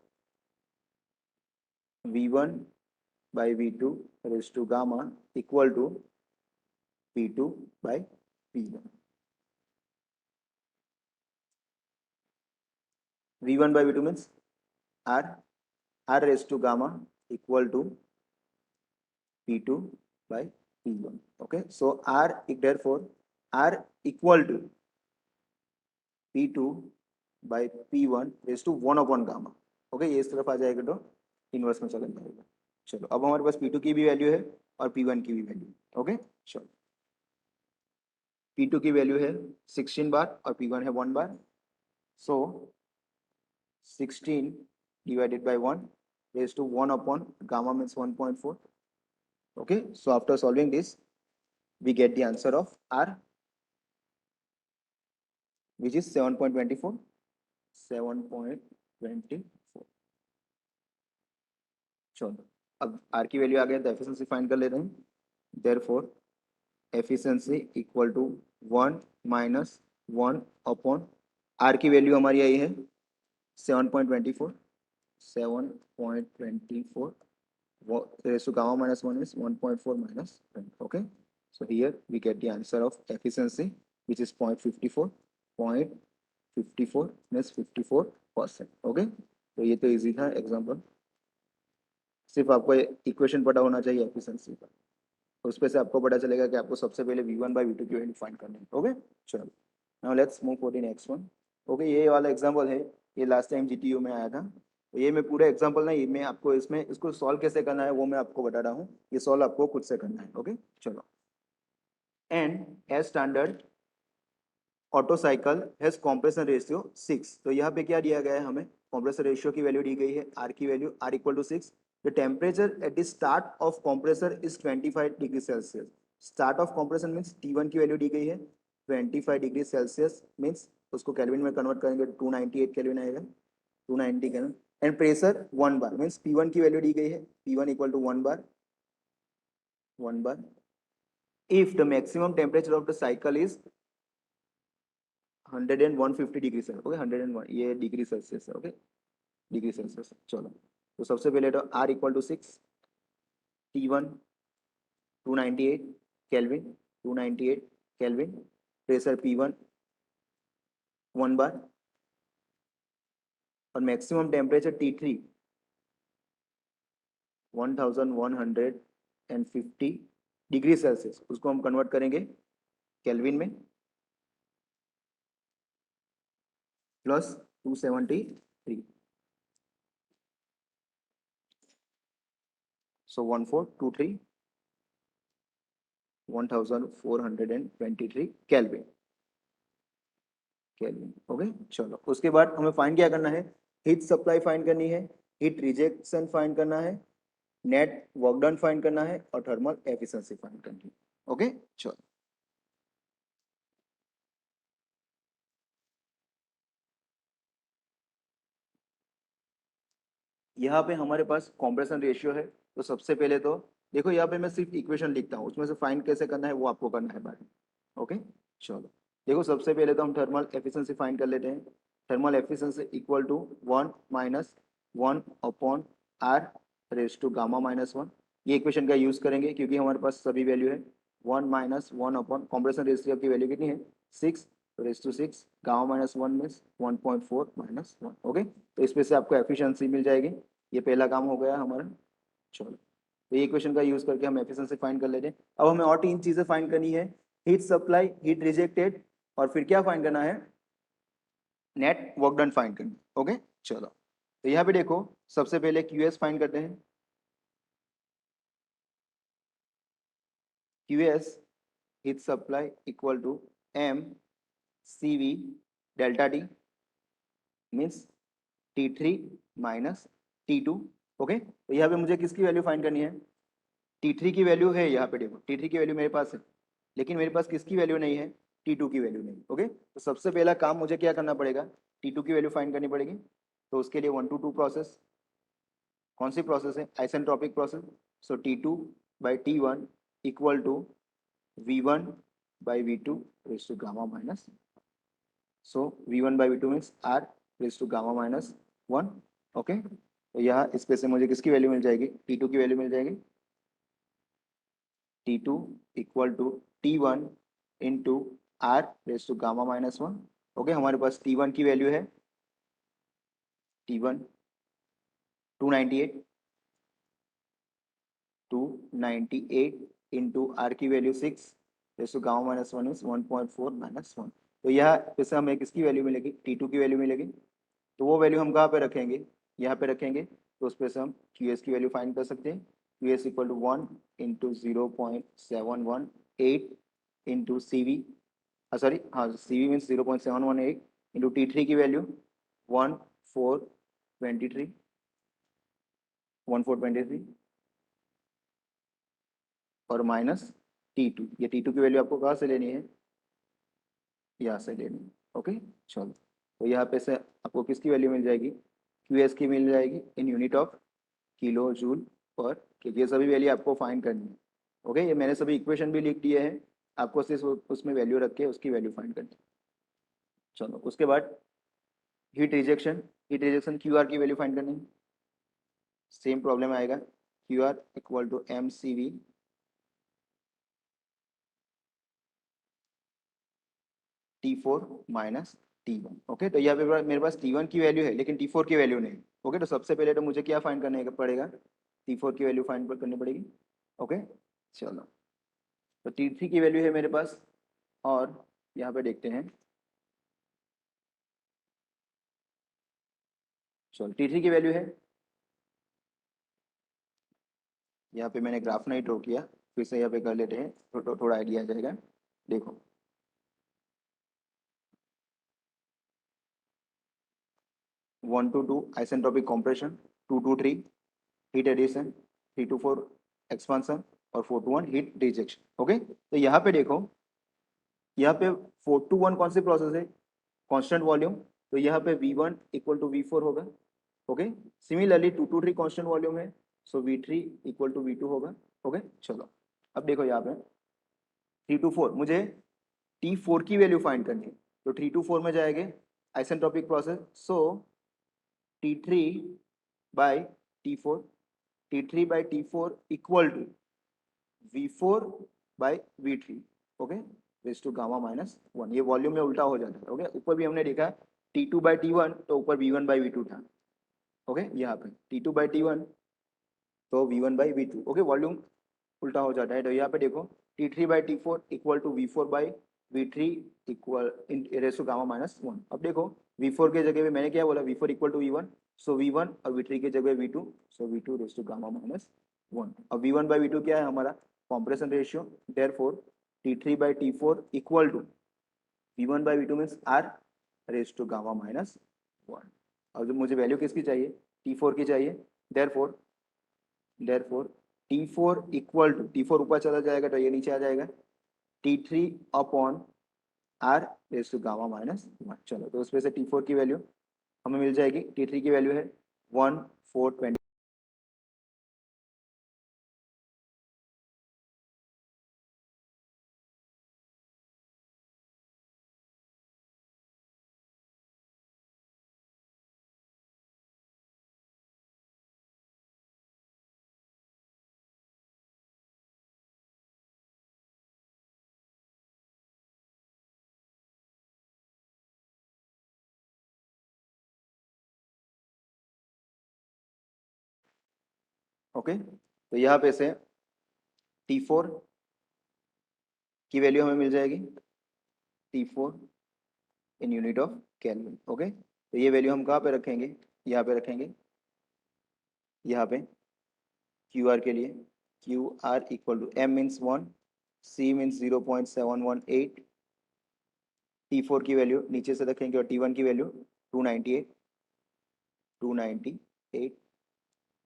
V1/V2 raised to gamma equal to P2/P1। V1/V2 means R raised to gamma equal to P2/P1। Okay, so therefore R equal to P2/P1 raised to 1 upon gamma। Okay, ये इस तरफ आ जाएगा तो inverse में चला जाएगा। चलो अब हमारे पास P2 की भी वैल्यू है और P1 की भी वैल्यू। ओके, चलो P2 की वैल्यू है 16 बार और P1 है 1 बार, सो 16 divided by 1 raised to 1 upon gamma means 1.4। okay, so after solving this we get the answer of R, which is 7.24। चलो अब R की वैल्यू आ गया तो एफिशिएंसी फाइंड कर ले रहे हैं, therefore efficiency equal to 1 minus 1 upon R की वैल्यू हमारी आई है 7.24 raised to gamma minus 1 is 1.4 minus 10। okay, so here we get the answer of efficiency, which is 0.54 means 54%। okay, तो ये तो इजी था एग्जाम्पल, सिर्फ आपको इक्वेशन पता होना चाहिए एफिशिएंसी का, उस पे से आपको पता चलेगा कि आपको सबसे पहले V1/V2 की वैल्यू फाइंड करनी है। ओके, चलो now let's move for the next one. Okay, ये वाला एग्जांपल है, ये लास्ट टाइम GTU में आया था, तो ये मैं पूरा एग्जांपल नहीं, मैं आपको इसमें इसको सॉल्व कैसे करना है वो मैं आपको बता रहा हूँ, ये सॉल्व आपको खुद से करना है। ओके, चलो and as standard Otto cycle has compression ratio 6, तो यहाँ पे क्या दिया गया है, हमें कॉम्प्रेशन रेशियो की वैल्यू दी गई है, आर की value R equal to 6। The temperature at the start of compressor is 25 degree Celsius. Start of compression means T1 की वैल्यू दी गई है 25 डिग्री सेल्सियस, मीन्स उसको केल्विन में कन्वर्ट करेंगे 298 केल्विन आएगा, 290 kelvin. And pressure 1 bar means P1 की value दी गई है, P1 equal to 1 bar, 1 bar. If the maximum temperature of the cycle is 100 and 150 degree Celsius, okay 101 ये डिग्री सेल्सियस है, ओके डिग्री सेल्सियस। चलो तो सबसे पहले तो R equal to 6, T1 298 kelvin, 298 kelvin, pressure P1 1 bar, और maximum temperature T3 1150 degree Celsius, उसको हम कन्वर्ट करेंगे केल्विन में, प्लस 273, सो 1423 1423 केल्विन, केल्विन, ओके। चलो उसके बाद हमें फाइंड क्या करना है, हीट सप्लाई फाइंड करनी है, हीट रिजेक्शन फाइंड करना है, नेट वर्क डन फाइंड करना है, और थर्मल एफिशिएंसी फाइंड करनी है, ओके। चलो यहाँ पे हमारे पास कॉम्प्रेशन रेशियो है, तो सबसे पहले तो देखो यहाँ पे मैं सिर्फ इक्वेशन लिखता हूँ, उसमें से फाइंड कैसे करना है वो आपको करना है बाद में, ओके। चलो देखो सबसे पहले तो हम थर्मल एफिशिएंसी फाइंड कर लेते हैं। Thermal efficiency equal to 1 minus 1 upon R raise to gamma minus 1, ये इक्वेशन का यूज करेंगे क्योंकि हमारे पास सभी वैल्यू है। 1 माइनस 1 अपॉन कॉम्प्रेशन रेशियो की वैल्यू कितनी है 6 raise to 6, gamma minus 1 means 1.4 minus 1, okay. तो इसमें से आपको एफिशिएंसी मिल जाएगी, ये पहला काम हो गया हमारा। चलो तो ये इक्वेशन का यूज करके हम एफिशिएंसी फाइंड कर लेते हैं। अब हमें और 3 चीजें फाइंड करनी है, हीट सप्लाई, हीट रिजेक्टेड, और फिर क्या फाइंड करना है, नेट वर्क डन फाइंड करना, ओके। चलो तो यहाँ पे देखो सबसे पहले QS फाइंड करते हैं। QS heat supply equal to mCV delta T means T3 minus T2, okay. तो यहाँ पे मुझे किसकी वैल्यू फाइंड करनी है, T3 की वैल्यू है यहाँ पे, देखो T3 की वैल्यू मेरे पास है, लेकिन मेरे पास किसकी वैल्यू नहीं है, T2 की वैल्यू नहीं, ओके। तो सबसे पहला काम मुझे क्या करना पड़ेगा, T2 की वैल्यू फाइंड करनी पड़ेगी। तो उसके लिए 1 to 2 प्रोसेस, कौन सी प्रोसेस है, isentropic process. So T2 by T1 equal to V1 by V2 raise to gamma minus, so V1 by V2 means R raise to gamma minus 1, okay. तो यहाँ इस पे से मुझे किसकी वैल्यू मिल जाएगी, T2 की वैल्यू मिल जाएगी, T2 equal to T1 into R raise to gamma minus 1, okay. हमारे पास T1 की वैल्यू है T1 298, 298 इंटू R की value 6 raise to gamma minus 1 is 1.4 minus 1। तो यह इससे हमें किसकी वैल्यू मिलेगी, T2 की वैल्यू मिलेगी। तो वो वैल्यू हम कहाँ पे रखेंगे, यहाँ पे रखेंगे, तो उस पर से हम QS की वैल्यू फाइंड कर सकते हैं। QS equal to 1 into 0.718 into CV, sorry हाँ CV मीन्स 0.718 इंटू T3 की वैल्यू 1423, 1423, और माइनस T2, ये T2 की वैल्यू आपको कहाँ से लेनी है, यहाँ से लेनी है, ओके। चलो तो यहाँ पे से आपको किसकी वैल्यू मिल जाएगी, QS की मिल जाएगी in unit of kilo joule पर, क्योंकि ये सभी वैल्यू आपको फाइंड करनी है, ओके। ये मैंने सभी इक्वेशन भी लिख दिए हैं, आपको सिर्फ उसमें वैल्यू रख के उसकी वैल्यू फाइंड करनी है। चलो उसके बाद heat rejection, heat rejection QR की वैल्यू फाइंड करनी है, सेम प्रॉब्लम आएगा, QR equal to mCV T4 minus T1, okay. तो यहाँ पे मेरे पास T1 की वैल्यू है लेकिन T4 की वैल्यू नहीं, ओके। तो सबसे पहले तो मुझे क्या फाइंड करने का पड़ेगा, T4 की वैल्यू फाइंड करनी पड़ेगी, ओके। चलो तो T3 की वैल्यू है मेरे पास, और यहाँ पे देखते हैं, चलो T3 की वैल्यू है, यहाँ पे मैंने ग्राफ नहीं ड्रॉ किया, फिर से यहाँ पे कर लेते हैं, थोड़ा आइडिया आ जाएगा। देखो 1 to 2 isentropic compression, 2 to 3 heat addition, 3 to 4 expansion, और 4 to 1 हीट रिजेक्शन, ओके। तो यहाँ पे देखो, यहाँ पे 4 to 1 कौन सी प्रोसेस है, कांस्टेंट वॉल्यूम, तो यहाँ पे V1 इक्वल टू V4 होगा। Okay, similarly 2 to 3 constant volume है, सो V3 इक्वल टू V2 होगा। ओके, चलो अब देखो यहाँ पे 3 to 4 मुझे T4 की वैल्यू फाइंड करनी है, तो 3 to 4 में जाएंगे isentropic process, so T3 by T4, T3 by T4 equal to V4 by V3, okay, raise to gamma minus 1। ये वॉल्यूम में उल्टा हो जाता है। ओके, ऊपर भी हमने देखा T2 by T1 तो ऊपर V1 by V2 था। ओके, यहाँ पे T2 by T1 तो V1 by V2। Okay, volume उल्टा हो जाता है। तो यहाँ पे देखो T3 by T4 equal to V4 by V3 equal raise to gamma minus 1। अब देखो V4 के जगह पे मैंने क्या बोला, V4 equal to V1, so V1 और V3 के जगह V2, so V2 raise to gamma minus 1। अब V1 by V2 क्या है हमारा, compression ratio, therefore T3 by T4 equal to V1 by V2 means R raised to gamma minus 1। अब जो मुझे वैल्यू किसकी चाहिए, T4 की चाहिए, therefore T4 equal to, T4 ऊपर चला जाएगा तो ये नीचे आ जाएगा, T3 upon R raised to gamma minus 1। चलो, तो उसमें से T4 की वैल्यू हमें मिल जाएगी, T3 की वैल्यू है 1420। ओके, तो यहाँ पे से T4 की वैल्यू हमें मिल जाएगी T4 in unit of kelvin. Okay, तो ये वैल्यू हम कहाँ पे रखेंगे, यहाँ पे रखेंगे, यहाँ पे QR के लिए QR equal to M means 1, C means 0.718, T4 की वैल्यू नीचे से रखेंगे और T1 की value 298।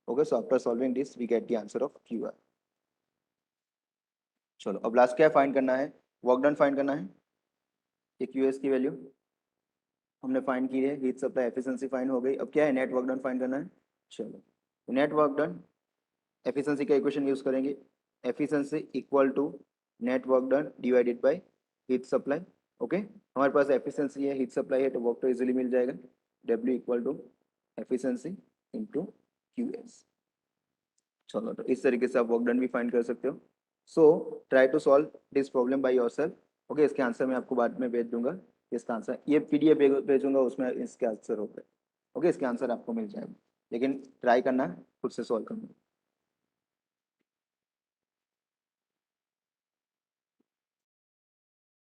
Okay, so after solving this we get the answer of QR। चलो, अब लास्ट क्या फाइंड करना है, वर्क डन फाइंड करना है। ये QS की वैल्यू हमने फाइंड की है, हीट सप्लाई एफिशिएंसी फाइंड हो गई। अब क्या है, नेट वर्क डन फाइंड करना है। चलो, नेट वर्क डन एफिशिएंसी का इक्वेशन यूज करेंगे, efficiency equal to net work done divided by heat supply. Okay, हमारे पास एफिशिएंसी है, हीट सप्लाई है, तो वर्क तो इजीली मिल जाएगा, W equal to efficiency into QS। चलो, तो इस तरीके से आप वर्क डन भी फाइंड कर सकते हो। So try to solve this problem by yourself. Okay, इसके आंसर मैं आपको बाद में भेज दूंगा, इसका आंसर ये PDF भेजूंगा, उसमें इसके आंसर होगा। ओके, इसके आंसर आपको मिल जाएगा, लेकिन ट्राई करना खुद से सॉल्व करना।